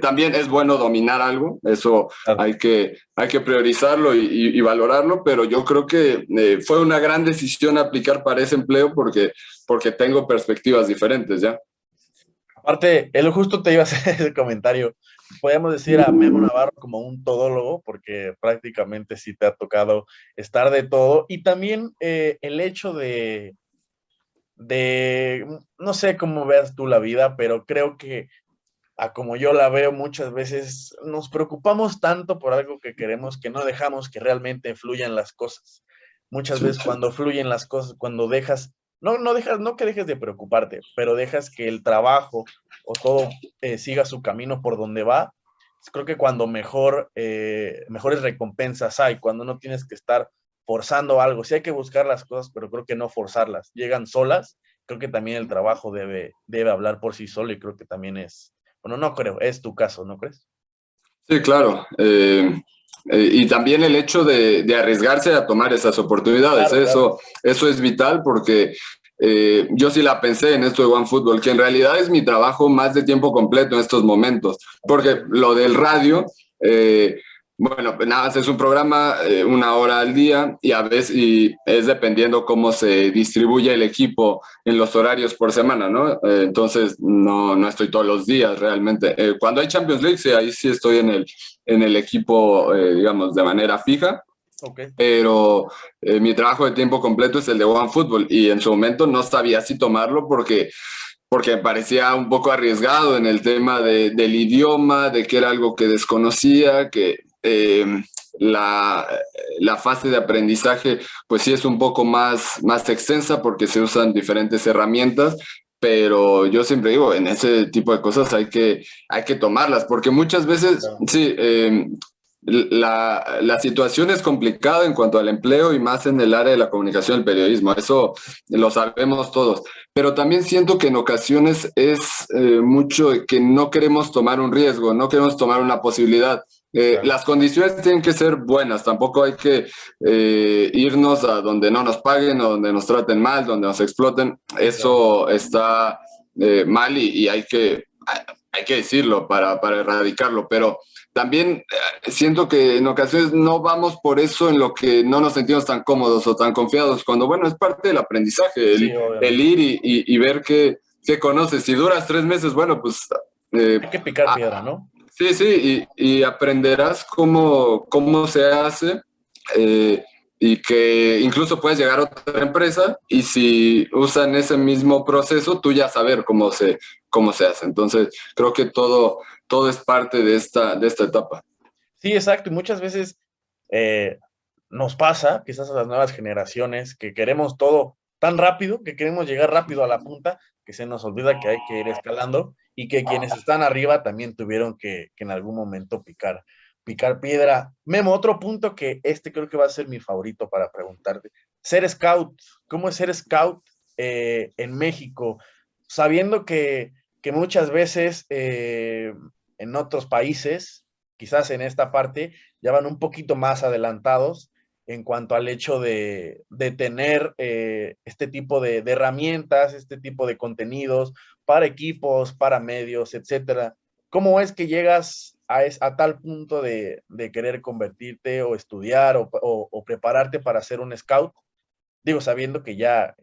También es bueno dominar algo, eso Claro. hay que priorizarlo y valorarlo, pero yo creo que fue una gran decisión aplicar para ese empleo porque tengo perspectivas diferentes ya. Aparte, él justo te iba a hacer ese comentario. Podríamos decir a Memo Navarro como un todólogo, porque prácticamente sí te ha tocado estar de todo. Y también el hecho no sé cómo veas tú la vida, pero creo que a como yo la veo muchas veces, nos preocupamos tanto por algo que queremos que no dejamos que realmente fluyan las cosas. Muchas Sí. veces cuando fluyen las cosas, cuando dejas, no dejas, no que dejes de preocuparte, pero dejas que el trabajo o todo siga su camino por donde va, creo que cuando mejores recompensas hay, cuando no tienes que estar forzando algo, sí hay que buscar las cosas, pero creo que no forzarlas, llegan solas, creo que también el trabajo debe hablar por sí solo y creo que también bueno, no creo, es tu caso, ¿no crees? Sí, claro. Y también el hecho de arriesgarse a tomar esas oportunidades, Claro, claro. eso es vital porque yo sí la pensé en esto de OneFootball, que en realidad es mi trabajo más de tiempo completo en estos momentos, porque lo del radio, bueno, pues nada más es un programa, 1 hora al día y a veces y es dependiendo cómo se distribuye el equipo en los horarios por semana, ¿no? Entonces no estoy todos los días realmente. Cuando hay Champions League, sí, ahí sí estoy en el equipo, digamos, de manera fija, Ok. pero mi trabajo de tiempo completo es el de OneFootball y en su momento no sabía si tomarlo porque me parecía un poco arriesgado en el tema del idioma, de que era algo que desconocía, que la, la fase de aprendizaje pues sí es un poco más extensa porque se usan diferentes herramientas, pero yo siempre digo, en ese tipo de cosas hay que tomarlas, porque muchas veces, Claro. sí, la situación es complicada en cuanto al empleo y más en el área de la comunicación y el periodismo, eso lo sabemos todos, pero también siento que en ocasiones es mucho de que no queremos tomar un riesgo, no queremos tomar una posibilidad. Claro. Las condiciones tienen que ser buenas, tampoco hay que irnos a donde no nos paguen o donde nos traten mal, donde nos exploten, Sí, claro. eso está mal y hay que decirlo para erradicarlo, pero también siento que en ocasiones no vamos por eso en lo que no nos sentimos tan cómodos o tan confiados, cuando bueno, es parte del aprendizaje, Sí, el obviamente. ir y ver qué conoces. Si duras 3 meses, bueno, pues eh, Hay que picar ah, piedra, ¿no? sí, sí, y aprenderás cómo se hace eh, y que incluso puedes llegar a otra empresa y si usan ese mismo proceso, tú ya saber cómo se hace. Entonces, creo que todo es parte de esta etapa. Sí, exacto. Y muchas veces eh, nos pasa, quizás a las nuevas generaciones, que queremos todo tan rápido, que queremos llegar rápido a la punta, que se nos olvida que hay que ir escalando y que quienes están arriba también tuvieron que en algún momento picar piedra. Memo, otro punto que creo que va a ser mi favorito para preguntarte. Ser scout, ¿cómo es ser scout en México? Sabiendo que muchas veces en otros países, quizás en esta parte, ya van un poquito más adelantados en cuanto al hecho de tener este tipo de herramientas, este tipo de contenidos para equipos, para medios, etcétera. ¿Cómo es que llegas a tal punto de querer convertirte o estudiar o prepararte para ser un scout? Digo, sabiendo que ya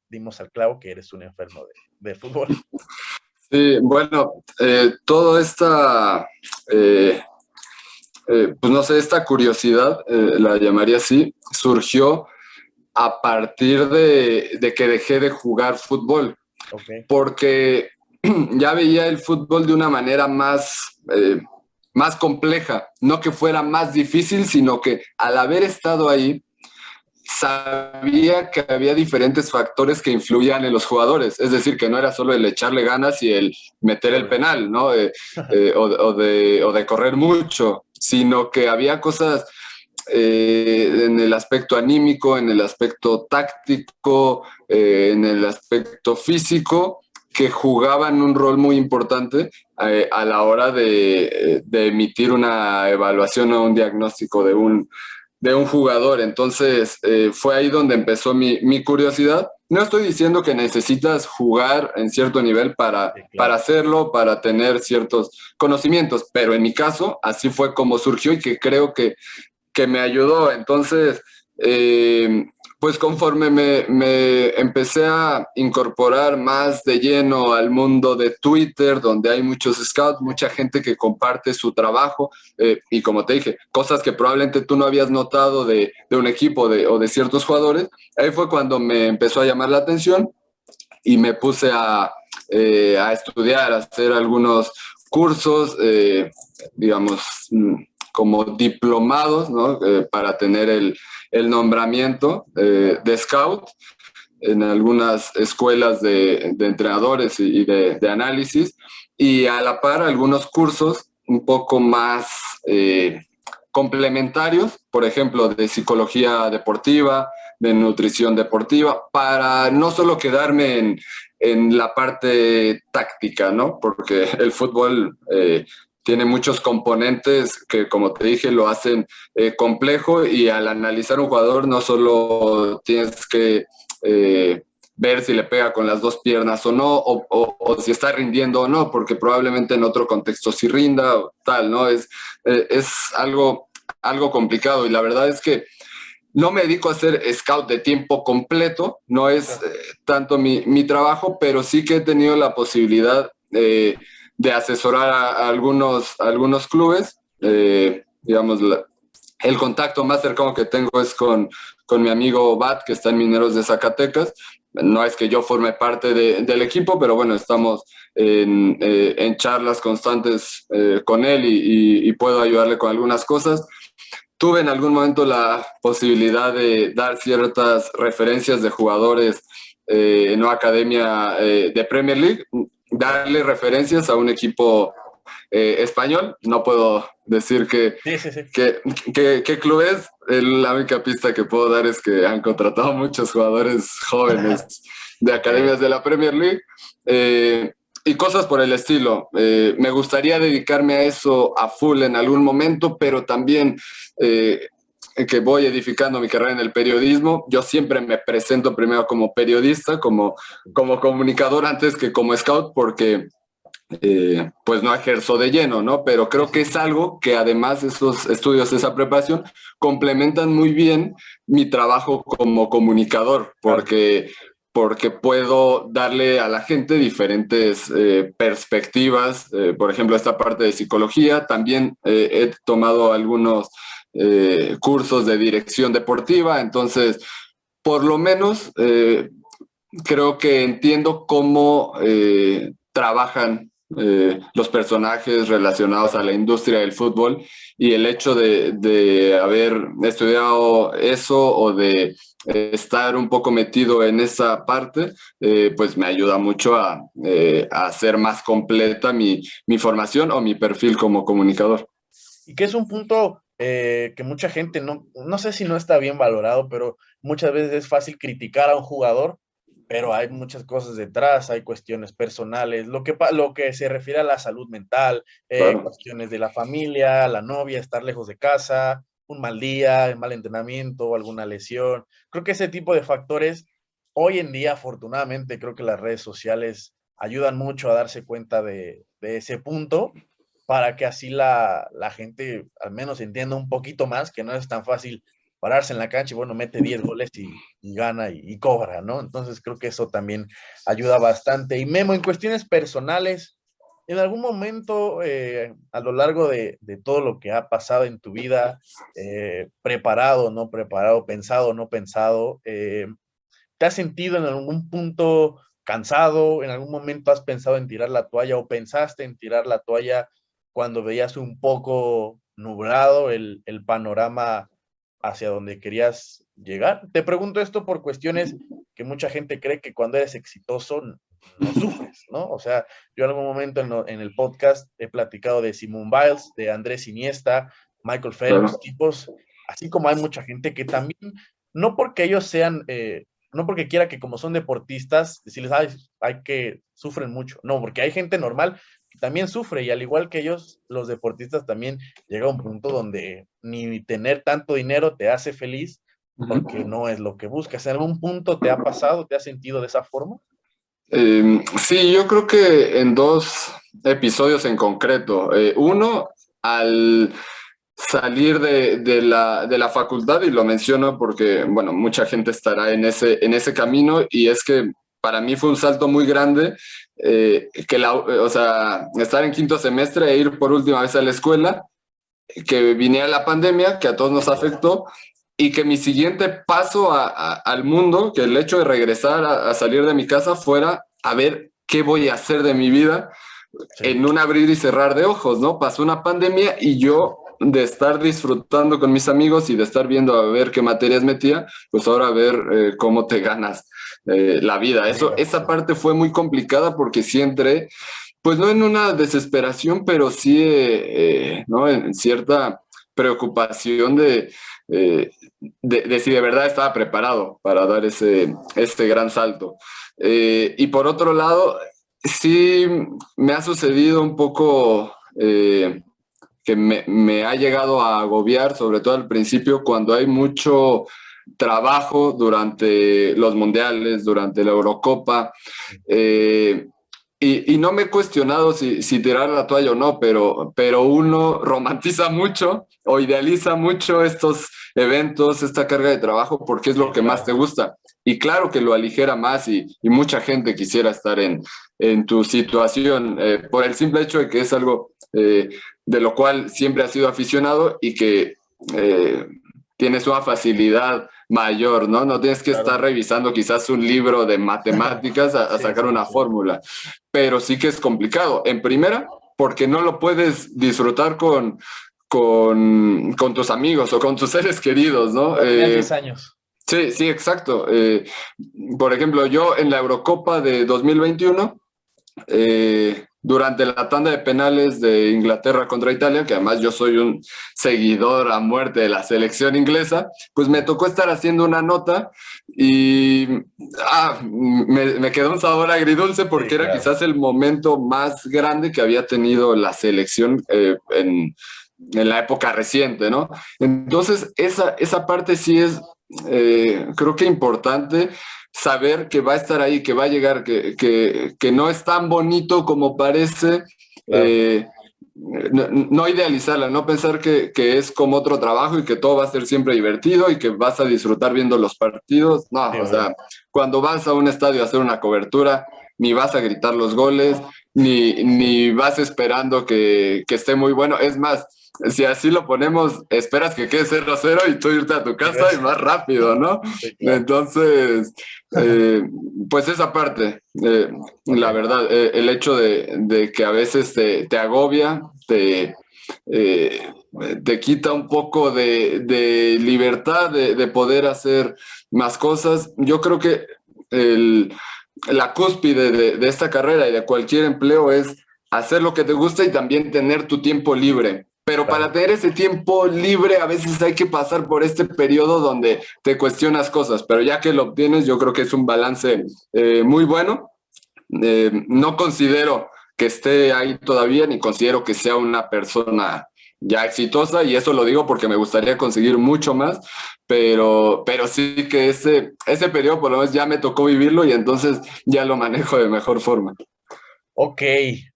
dimos al clavo que eres un enfermo de fútbol. Sí, bueno, toda esta, pues no sé, esta curiosidad, la llamaría así, surgió a partir de que dejé de jugar fútbol, Ok, porque ya veía el fútbol de una manera más compleja, no que fuera más difícil, sino que al haber estado ahí, sabía que había diferentes factores que influían en los jugadores, es decir, que no era solo el echarle ganas y el sí, meter el obvio. penal, ¿no? O de correr mucho, sino que había cosas en el aspecto anímico, en el aspecto táctico, en el aspecto físico, que jugaban un rol muy importante a la hora de emitir una evaluación o un diagnóstico de un jugador. Entonces, fue ahí donde empezó mi curiosidad. No estoy diciendo que necesitas jugar en cierto nivel Sí, para claro. hacerlo, para tener ciertos conocimientos, pero en mi caso, así fue como surgió y que creo que me ayudó. Entonces, pues conforme me empecé a incorporar más de lleno al mundo de Twitter, donde hay muchos scouts, mucha gente que comparte su trabajo, y como te dije, cosas que probablemente tú no habías notado de un equipo o de ciertos jugadores, ahí fue cuando me empezó a llamar la atención y me puse a estudiar, a hacer algunos cursos, digamos, como diplomados, ¿no? Para tener el nombramiento de scout en algunas escuelas de entrenadores y de análisis, y a la par algunos cursos un poco más complementarios, por ejemplo, de psicología deportiva, de nutrición deportiva, para no solo quedarme en la parte táctica, ¿no? Porque el fútbol tiene muchos componentes que, como te dije, lo hacen complejo, y al analizar un jugador no solo tienes que ver si le pega con las dos piernas o no, o si está rindiendo o no, porque probablemente en otro contexto sí rinda o tal, ¿no? Es algo complicado, y la verdad es que no me dedico a ser scout de tiempo completo, no es tanto mi trabajo, pero sí que he tenido la posibilidad de asesorar a algunos clubes. Digamos, el contacto más cercano que tengo es con mi amigo Bat, que está en Mineros de Zacatecas. No es que yo forme parte del equipo, pero bueno, estamos en charlas constantes con él, y puedo ayudarle con algunas cosas. Tuve en algún momento la posibilidad de dar ciertas referencias de jugadores en una academia de Premier League, darle referencias a un equipo español. No puedo decir Sí, sí, sí. qué club es. La única pista que puedo dar es que han contratado muchos jugadores jóvenes de Ok. academias de la Premier League. Y cosas por el estilo. Me gustaría dedicarme a eso a full en algún momento, pero también que voy edificando mi carrera en el periodismo. Yo siempre me presento primero como periodista, como comunicador, antes que como scout, porque pues no ejerzo de lleno, ¿no? Pero Sí, creo que sí. es algo que, además, esos estudios, esa preparación, complementan muy bien mi trabajo como comunicador, Claro. porque puedo darle a la gente diferentes perspectivas. Por ejemplo, esta parte de psicología. También he tomado algunos cursos de dirección deportiva, entonces, por lo menos, creo que entiendo cómo trabajan los personajes relacionados a Claro. la industria del fútbol, y el hecho de haber estudiado eso, o de estar un poco metido en esa parte, pues me ayuda mucho a hacer más completa mi formación o mi perfil como comunicador. Y que es un punto que mucha gente no sé si no está bien valorado, pero muchas veces es fácil criticar a un jugador, pero hay muchas cosas detrás, hay cuestiones personales, lo que se refiere a la salud mental, Claro, cuestiones de la familia, la novia, estar lejos de casa, un mal día, mal entrenamiento, alguna lesión. Creo que ese tipo de factores, hoy en día, afortunadamente, creo que las redes sociales ayudan mucho a darse cuenta de ese punto para que así la gente al menos entienda un poquito más que no es tan fácil pararse en la cancha y bueno, mete 10 goles y gana y cobra, ¿no? Entonces creo que eso también ayuda bastante. Y Memo, en cuestiones personales, en algún momento a lo largo de todo lo que ha pasado en tu vida, preparado, no preparado, pensado, no pensado, ¿te has sentido en algún punto cansado? ¿En algún momento has pensado en tirar la toalla o pensaste en tirar la toalla cuando veías un poco nublado el panorama hacia donde querías llegar? Te pregunto esto por cuestiones que mucha gente cree que cuando eres exitoso no sufres, ¿no? O sea, yo en algún momento en el podcast he platicado de Simone Biles, de Andrés Iniesta, Michael Phelps, claro. tipos, así como hay mucha gente que también, no porque ellos sean no porque quiera que como son deportistas, decirles, ay, hay que sufren mucho. No, porque hay gente normal que también sufre y al igual que ellos, los deportistas también llega a un punto donde ni tener tanto dinero te hace feliz porque Ujú. no es lo que buscas. ¿En algún punto te ha pasado, te has sentido de esa forma? Sí, yo creo que en dos episodios en concreto. Uno, al salir de la facultad, y lo menciono porque, bueno, mucha gente estará en ese camino, y es que para mí fue un salto muy grande, o sea, estar en quinto semestre e ir por última vez a la escuela, que viniera la pandemia, que a todos nos afectó, y que mi siguiente paso al mundo, que el hecho de regresar a salir de mi casa fuera a ver qué voy a hacer de mi vida Sí, en un abrir y cerrar de ojos, ¿no? Pasó una pandemia y yo, de estar disfrutando con mis amigos y de estar viendo a ver qué materias metía, pues ahora a ver cómo te ganas la vida. la vida, Esa sí, parte fue muy complicada porque sí entré, pues no en una desesperación, pero sí, ¿no? En cierta preocupación eh, de si de verdad estaba preparado para dar ese gran salto. Y por otro lado, sí me ha sucedido un poco que me ha llegado a agobiar, sobre todo al principio, cuando hay mucho trabajo durante los mundiales, durante la Eurocopa. eh, y no me he cuestionado si tirar la toalla o no, pero uno romantiza mucho o idealiza mucho estos eventos, esta carga de trabajo, porque es lo sí, que más claro, te gusta. Y claro que lo aligera más, y mucha gente quisiera estar en tu situación, por el simple hecho de que es algo de lo cual siempre has sido aficionado, y que eh, tienes una facilidad mayor, ¿no? No tienes que estar claro. revisando quizás un libro de matemáticas a Sí, sacar sí, una sí, fórmula, pero sí que es complicado. En primera, porque no lo puedes disfrutar con tus amigos o con tus seres queridos, ¿no? cuando tenías 10 años. Sí, sí, exacto. Por ejemplo, yo en la Eurocopa de 2021, durante la tanda de penales de Inglaterra contra Italia, que además yo soy un seguidor a muerte de la selección inglesa, pues me tocó estar haciendo una nota, y me quedó un sabor agridulce Sí, porque era claro. quizás el momento más grande que había tenido la selección en la época reciente, ¿no? Entonces, esa parte sí es, creo que importante, saber que va a estar ahí, que va a llegar, que no es tan bonito como parece, Claro. no idealizarla, no pensar que es como otro trabajo y que todo va a ser siempre divertido y que vas a disfrutar viendo los partidos. No, Sí, o obvio. sea, cuando vas a un estadio a hacer una cobertura, ni vas a gritar los goles, ni vas esperando que esté muy bueno. Es más, si así lo ponemos, esperas que quede 0-0 y tú irte a tu Y casa ves. y más rápido, ¿no? Sí, claro. Entonces, eh, pues esa parte, Ok, la verdad, el hecho de que a veces te agobia, eh, te quita un poco de libertad de poder hacer más cosas. Yo creo que el, la cúspide de esta carrera y de cualquier empleo es hacer lo que te gusta y también tener tu tiempo libre. Pero para claro. tener ese tiempo libre a veces hay que pasar por este periodo donde te cuestionas cosas, pero ya que lo obtienes yo creo que es un balance muy bueno. No considero que esté ahí todavía, ni considero que sea una persona ya exitosa, y eso lo digo porque me gustaría conseguir mucho más, pero sí que ese periodo por lo menos ya me tocó vivirlo, y entonces ya lo manejo de mejor forma. Ok,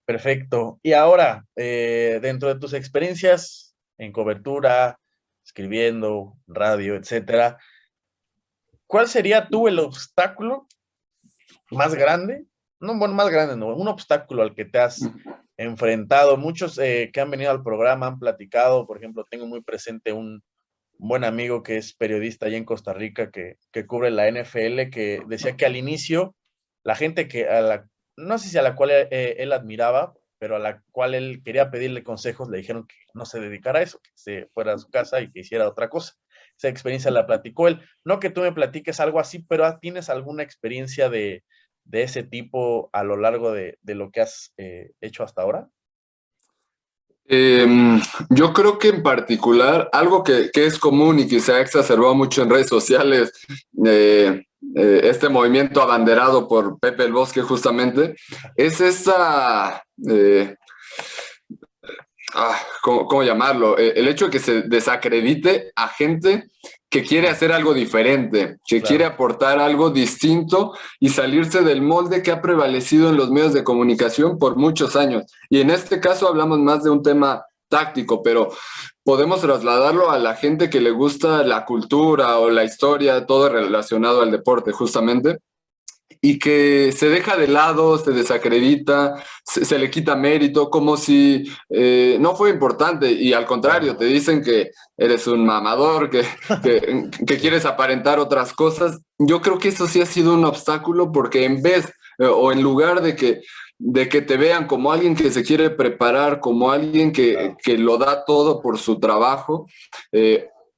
perfecto. Y ahora, dentro de tus experiencias en cobertura, escribiendo, radio, etcétera, ¿cuál sería tú el obstáculo más grande? No, bueno, más grande, no, un obstáculo al que te has enfrentado. Muchos que han venido al programa han platicado, por ejemplo, tengo muy presente un buen amigo que es periodista allá en Costa Rica que cubre la NFL, que decía que al inicio la gente no sé si a la cual él admiraba, pero a la cual él quería pedirle consejos, le dijeron que no se dedicara a eso, que se fuera a su casa y que hiciera otra cosa. Esa experiencia la platicó él. No que tú me platiques algo así, pero ¿tienes alguna experiencia de ese tipo a lo largo de lo que has hecho hasta ahora? Eh, yo creo que en particular, algo que es común y que se ha exacerbado mucho en redes sociales, este movimiento abanderado por Pepe el Bosque justamente, es esa... ¿cómo llamarlo? El hecho de que se desacredite a gente que quiere hacer algo diferente, que quiere aportar algo distinto y salirse del molde que ha prevalecido en los medios de comunicación por muchos años. Y en este caso hablamos más de un tema táctico, pero podemos trasladarlo a la gente que le gusta la cultura o la historia, todo relacionado al deporte justamente, y que se deja de lado, se desacredita, se le quita mérito, como si no fue importante, y al contrario, te dicen que eres un mamador, que quieres aparentar otras cosas. Yo creo que eso sí ha sido un obstáculo, porque en vez o en lugar de que te vean como alguien que se quiere preparar, como alguien que lo da todo por su trabajo,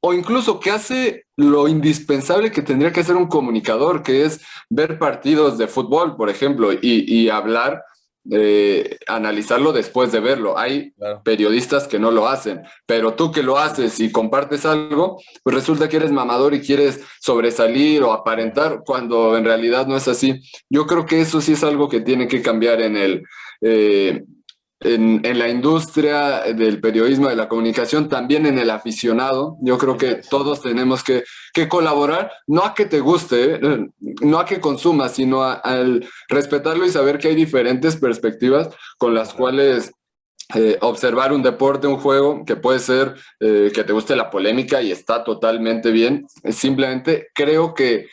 o incluso que hace lo indispensable que tendría que hacer un comunicador, que es ver partidos de fútbol, por ejemplo, y hablar, analizarlo después de verlo. Hay periodistas que no lo hacen, pero tú que lo haces y compartes algo, pues resulta que eres mamador y quieres sobresalir o aparentar, cuando en realidad no es así. Yo creo que eso sí es algo que tiene que cambiar en la industria del periodismo, de la comunicación, también en el aficionado. Yo creo que todos tenemos que colaborar, no a que te guste, no a que consumas, sino al respetarlo y saber que hay diferentes perspectivas con las cuales observar un deporte, un juego, que puede ser que te guste la polémica y está totalmente bien. Simplemente creo que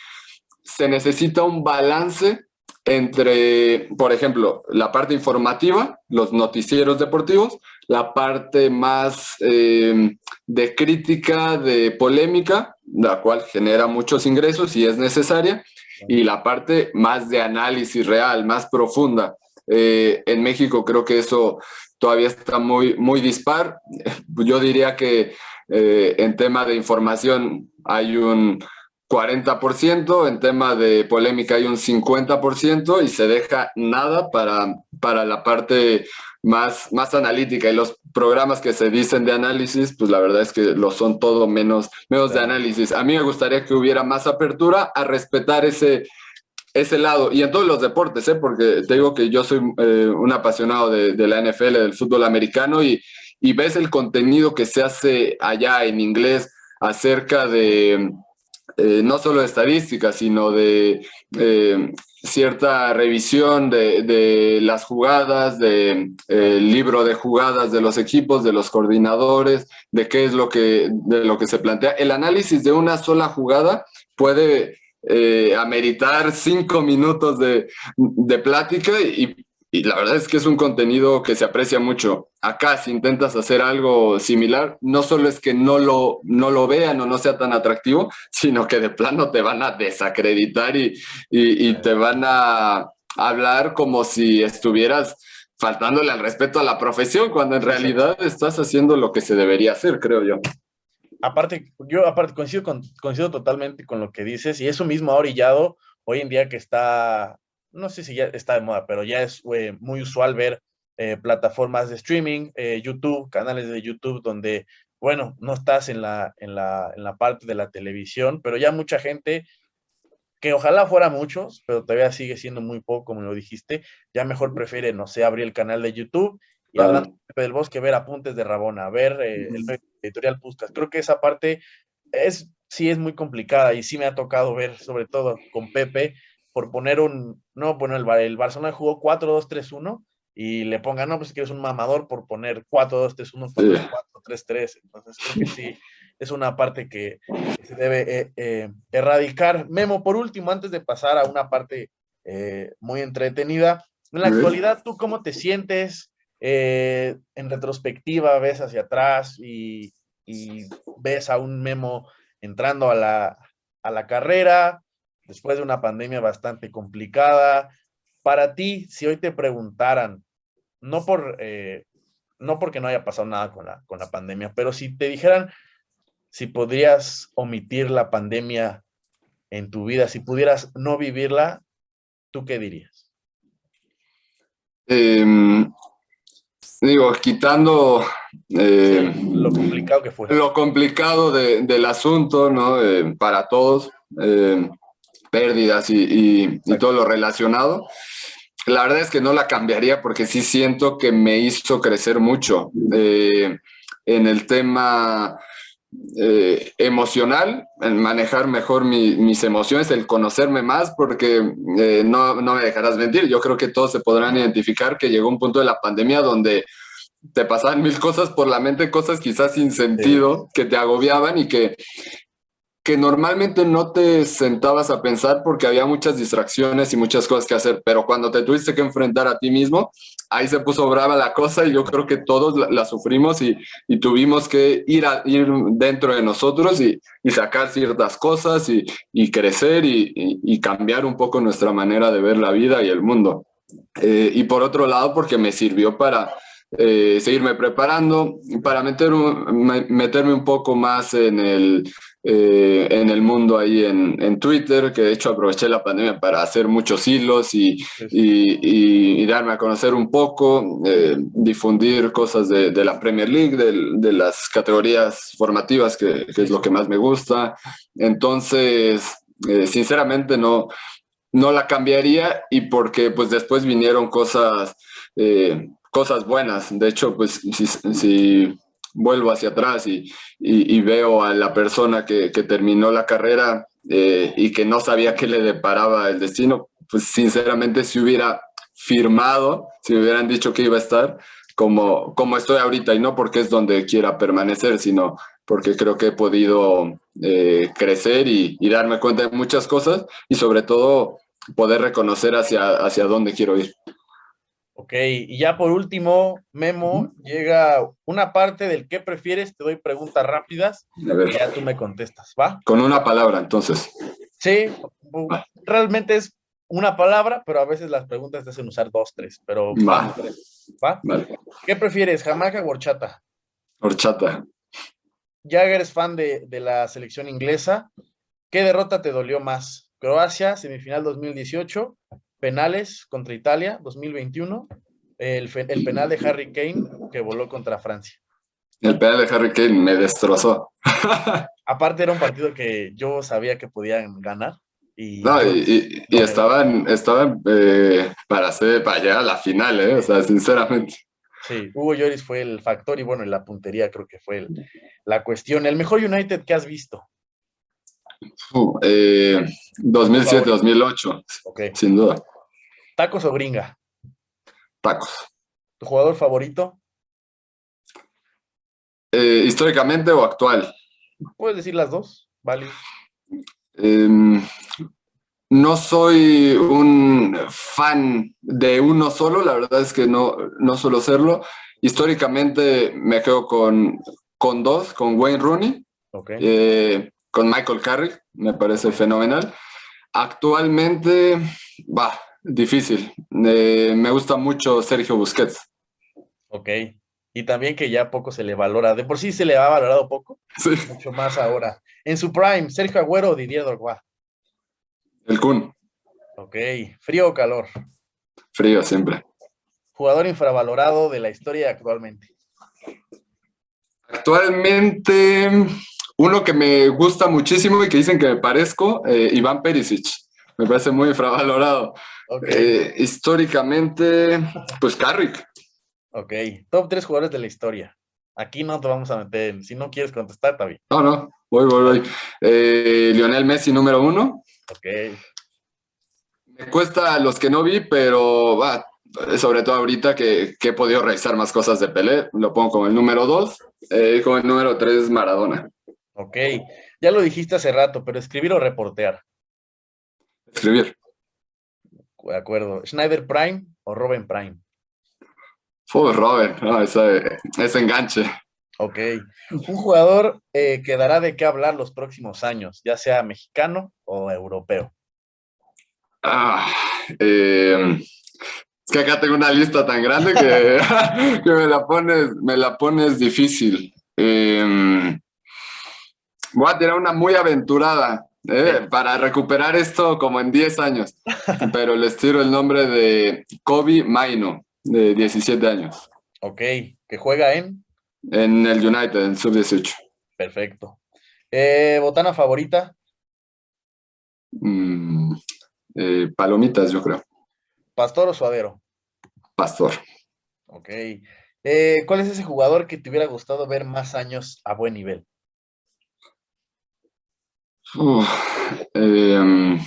se necesita un balance entre, por ejemplo, la parte informativa, los noticieros deportivos, la parte más de crítica, de polémica, la cual genera muchos ingresos y es necesaria, y la parte más de análisis real, más profunda. En México creo que eso todavía está muy, muy dispar. Yo diría que en tema de información hay un 40%, en tema de polémica hay un 50%, y se deja nada para la parte más analítica, y los programas que se dicen de análisis, pues la verdad es que lo son todo menos de análisis. A mí me gustaría que hubiera más apertura a respetar ese lado, y en todos los deportes, porque te digo que yo soy un apasionado de la NFL, del fútbol americano, y ves el contenido que se hace allá en inglés acerca de no solo de estadísticas, sino de cierta revisión de las jugadas, del libro de jugadas de los equipos, de los coordinadores, de qué es de lo que se plantea. El análisis de una sola jugada puede ameritar 5 minutos de plática, y la verdad es que es un contenido que se aprecia mucho. Acá, si intentas hacer algo similar, no solo es que no lo vean o no sea tan atractivo, sino que de plano te van a desacreditar y te van a hablar como si estuvieras faltándole al respeto a la profesión, cuando en realidad estás haciendo lo que se debería hacer, creo yo. Yo coincido totalmente con lo que dices, y eso mismo ha orillado hoy en día que está, no sé si ya está de moda, pero ya es muy usual ver plataformas de streaming, YouTube, canales de YouTube donde, bueno, no estás en la parte de la televisión, pero ya mucha gente, que ojalá fuera muchos, pero todavía sigue siendo muy poco, como lo dijiste, ya mejor prefiere, no sé, abrir el canal de YouTube y hablando de Pepe del Bosque, ver apuntes de Rabona, ver el editorial Puskas. Creo que esa parte sí es muy complicada, y sí me ha tocado ver, sobre todo con Pepe, por poner bueno, el Barcelona jugó 4-2-3-1 y le pongan, no, pues que eres un mamador por poner 4-2-3-1 cuando es 4-3-3. Entonces creo que sí, es una parte que se debe erradicar. Memo, por último, antes de pasar a una parte muy entretenida, en la actualidad, ¿tú cómo te sientes? En retrospectiva, ves hacia atrás y ves a un Memo entrando a la carrera después de una pandemia bastante complicada. Para ti, si hoy te preguntaran, no porque no haya pasado nada con la pandemia, pero si te dijeran si podrías omitir la pandemia en tu vida, si pudieras no vivirla, ¿tú qué dirías? Digo, quitando lo complicado que fue. Lo complicado del asunto, ¿no? Para todos. pérdidas y todo lo relacionado. La verdad es que no la cambiaría porque sí siento que me hizo crecer mucho en el tema emocional, en manejar mejor mis emociones, el conocerme más, porque no me dejarás mentir, yo creo que todos se podrán identificar que llegó un punto de la pandemia donde te pasaban mil cosas por la mente, cosas quizás sin sentido, que te agobiaban y que normalmente no te sentabas a pensar porque había muchas distracciones y muchas cosas que hacer, pero cuando te tuviste que enfrentar a ti mismo, ahí se puso brava la cosa y yo creo que todos la sufrimos y tuvimos que ir dentro de nosotros y sacar ciertas cosas y crecer y cambiar un poco nuestra manera de ver la vida y el mundo. Y por otro lado, porque me sirvió para seguirme preparando, para meterme un poco más en el mundo ahí en Twitter, que de hecho aproveché la pandemia para hacer muchos hilos y darme a conocer un poco, difundir cosas de la Premier League, de las categorías formativas, que es lo que más me gusta. Entonces, sinceramente no la cambiaría y porque pues después vinieron cosas buenas. De hecho, pues si vuelvo hacia atrás y veo a la persona que terminó la carrera y que no sabía qué le deparaba el destino, pues sinceramente si hubiera firmado, si me hubieran dicho que iba a estar como estoy ahorita, y no porque es donde quiera permanecer, sino porque creo que he podido crecer y darme cuenta de muchas cosas y sobre todo poder reconocer hacia dónde quiero ir. Ok, y ya por último, Memo, llega una parte del qué prefieres, te doy preguntas rápidas A ver, y ya tú me contestas, ¿va? con una palabra, entonces. Sí, Va, realmente es una palabra, pero a veces las preguntas te hacen usar dos, tres, pero va, vamos, ¿va? vale. ¿Qué prefieres, Jamaica o horchata? Horchata. Ya eres fan de la selección inglesa, ¿qué derrota te dolió más? Croacia, semifinal 2018, penales contra Italia 2021, el penal de Harry Kane que voló contra Francia. El penal de Harry Kane me destrozó. Aparte era un partido que yo sabía que podían ganar y No, Lloris y lo negó. estaban para llegar a la final, ¿eh? O Sí, sea, sinceramente. sí, Hugo Lloris fue el factor y bueno, en la puntería creo que fue la cuestión. El mejor United que has visto, 2007, tu favorito. 2008, Ok. sin duda. Tacos o gringa, Tacos. tu jugador favorito, Históricamente o actual. puedes decir las dos, válido. Eh, no soy un fan de uno solo, la verdad es que no suelo serlo. Históricamente me quedo con dos, con Wayne Rooney, Ok. con Michael Carrick, me parece fenomenal. Actualmente, va, difícil. Me gusta mucho Sergio Busquets. Ok. Y también que ya poco se le valora. De por sí se le ha valorado poco, Sí, mucho más ahora. En su prime, Sergio Agüero o Didier Drogba. el Kun, Ok. ¿Frío o calor? frío siempre. Jugador infravalorado de la historia actualmente. Actualmente, uno que me gusta muchísimo y que dicen que me parezco, Iván Perisic. Me parece muy infravalorado. Ok. Históricamente, pues Carrick. Ok. Top 3 jugadores de la historia. Aquí no te vamos a meter. Si no quieres contestar, está bien. No, voy. Vale. Lionel Messi, número uno. Ok. Me cuesta los que no vi, pero va, sobre todo ahorita que he podido revisar más cosas de Pelé, lo pongo como el número dos. Como el número tres, Maradona. Ok. Ya lo dijiste hace rato, pero escribir o reportear. Escribir. De acuerdo. ¿Schneider Prime o Robin Prime? Robert, no, ese enganche. Ok. Un jugador que dará de qué hablar los próximos años, ya sea mexicano o europeo. Ah, es que acá tengo una lista tan grande que, que me la pones difícil. Voy a tirar una muy aventurada Ok. para recuperar esto como en 10 años, pero les tiro el nombre de Kobe Maino, de 17 años, Ok. Que juega en. en el United, en sub-18. Perfecto. Botana favorita. Palomitas, yo creo. ¿Pastor o Suadero? Pastor. Ok. ¿Cuál es ese jugador que te hubiera gustado ver más años a buen nivel? Uf, eh,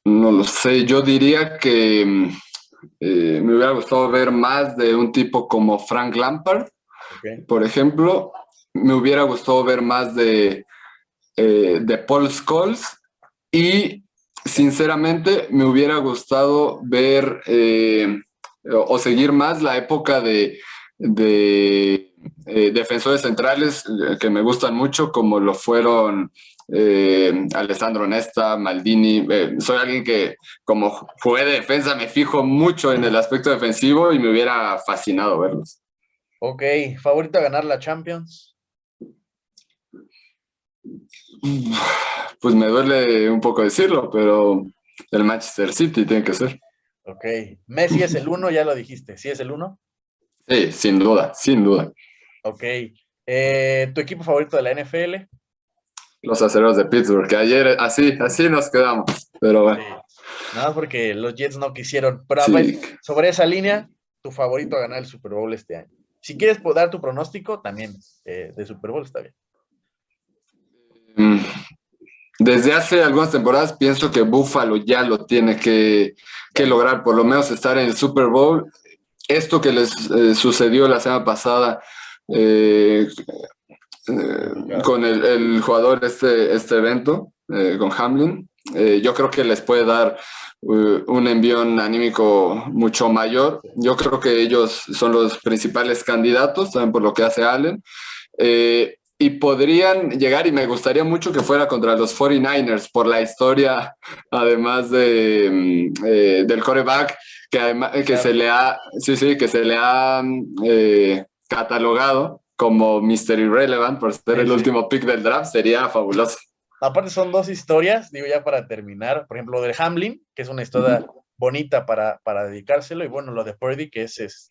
no lo sé, yo diría que me hubiera gustado ver más de un tipo como Frank Lampard, Ok. por ejemplo. Me hubiera gustado ver más de Paul Scholes y sinceramente me hubiera gustado ver o seguir más la época de defensores centrales que me gustan mucho, como lo fueron Alessandro Nesta, Maldini. Soy alguien que, como jugué de defensa, me fijo mucho en el aspecto defensivo y me hubiera fascinado verlos. Ok. ¿Favorito a ganar la Champions? Pues me duele un poco decirlo, pero el Manchester City tiene que ser. Ok. ¿Messi es el uno? Ya lo dijiste. ¿Sí es el uno? Sí, sin duda, sin duda. Ok. ¿Tu equipo favorito de la NFL? Los acereros de Pittsburgh, que ayer así nos quedamos. Pero Sí. bueno, Nada más porque los Jets no quisieron. Pero a ver, sí. sobre esa línea, tu favorito a ganar el Super Bowl este año. Si quieres dar tu pronóstico, también de Super Bowl está bien. Mm, Desde hace algunas temporadas pienso que Buffalo ya lo tiene que lograr, por lo menos estar en el Super Bowl. Esto que les sucedió la semana pasada eh, con el jugador este evento, con Hamlin, yo creo que les puede dar un envión anímico mucho mayor. Yo creo que ellos son los principales candidatos, también por lo que hace Allen. Y podrían llegar, y me gustaría mucho que fuera contra los 49ers por la historia, además del quarterback, que, además, que se le ha, sí, sí, que se le ha catalogado como Mr. Irrelevant por ser Sí, el sí. último pick del draft, sería fabuloso. Aparte son dos historias, digo ya para terminar, por ejemplo, lo del Hamlin, que es una historia bonita para dedicárselo, y bueno, lo de Purdy, que es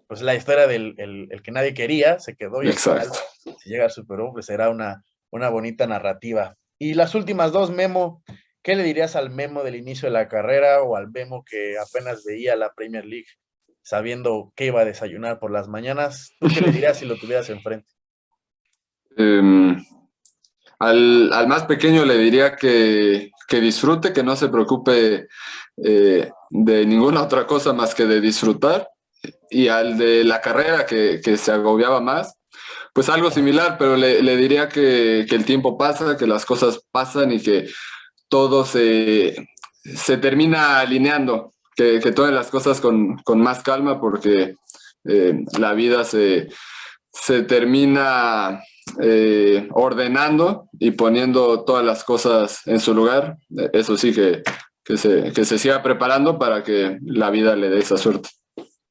pues la historia del el que nadie quería, se quedó y al final, Exacto. si llega al Super Bowl, pues será una bonita narrativa. Y las últimas dos, Memo, ¿qué le dirías al Memo del inicio de la carrera o al Memo que apenas veía la Premier League sabiendo que iba a desayunar por las mañanas? ¿Tú qué le dirías si lo tuvieras enfrente? Um, al más pequeño le diría que disfrute, que no se preocupe de ninguna otra cosa más que de disfrutar. Y al de la carrera que se agobiaba más, pues algo similar, pero le diría que el tiempo pasa, que las cosas pasan y que todo se termina alineando, que tomen las cosas con más calma porque la vida se termina ordenando y poniendo todas las cosas en su lugar. Eso sí, que se siga preparando para que la vida le dé esa suerte.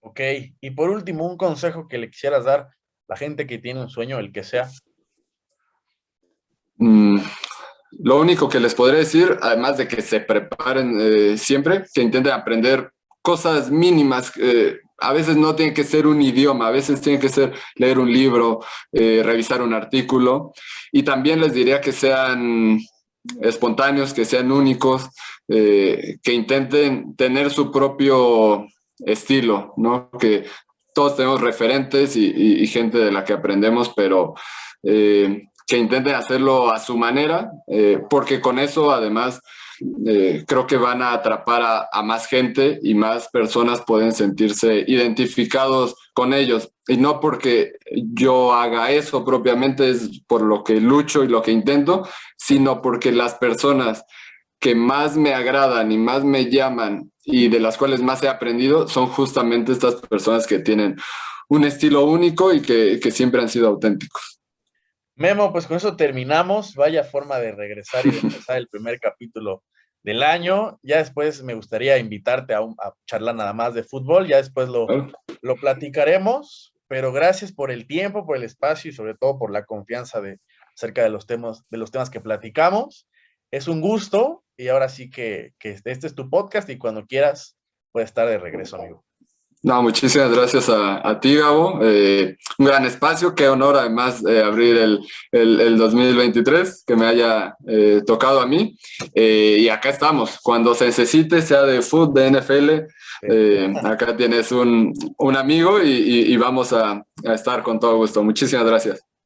Ok, y por último, un consejo que le quisieras dar a la gente que tiene un sueño, el que sea. Mm, Lo único que les podré decir, además de que se preparen siempre, que intenten aprender cosas mínimas. A veces no tiene que ser un idioma, a veces tiene que ser leer un libro, revisar un artículo. Y también les diría que sean espontáneos, que sean únicos, que intenten tener su propio estilo, ¿no? Que todos tenemos referentes y gente de la que aprendemos, pero que intenten hacerlo a su manera, porque con eso además creo que van a atrapar a más gente y más personas pueden sentirse identificados con ellos. Y no porque yo haga eso propiamente, es por lo que lucho y lo que intento, sino porque las personas que más me agradan y más me llaman y de las cuales más he aprendido son justamente estas personas que tienen un estilo único y que siempre han sido auténticos. Memo, pues con eso terminamos. Vaya forma de regresar y de empezar el primer capítulo del año. Ya después me gustaría invitarte a charlar nada más de fútbol. Ya después Claro. lo platicaremos. Pero gracias por el tiempo, por el espacio y sobre todo por la confianza acerca de los temas que platicamos. Es un gusto y ahora sí que este es tu podcast y cuando quieras puedes estar de regreso, amigo. No, muchísimas gracias a ti, Gabo. Un gran espacio, qué honor además abrir el 2023, que me haya tocado a mí. Y acá estamos, cuando se necesite, sea de fútbol, de NFL, Sí. acá tienes un amigo y vamos a estar con todo gusto. Muchísimas gracias.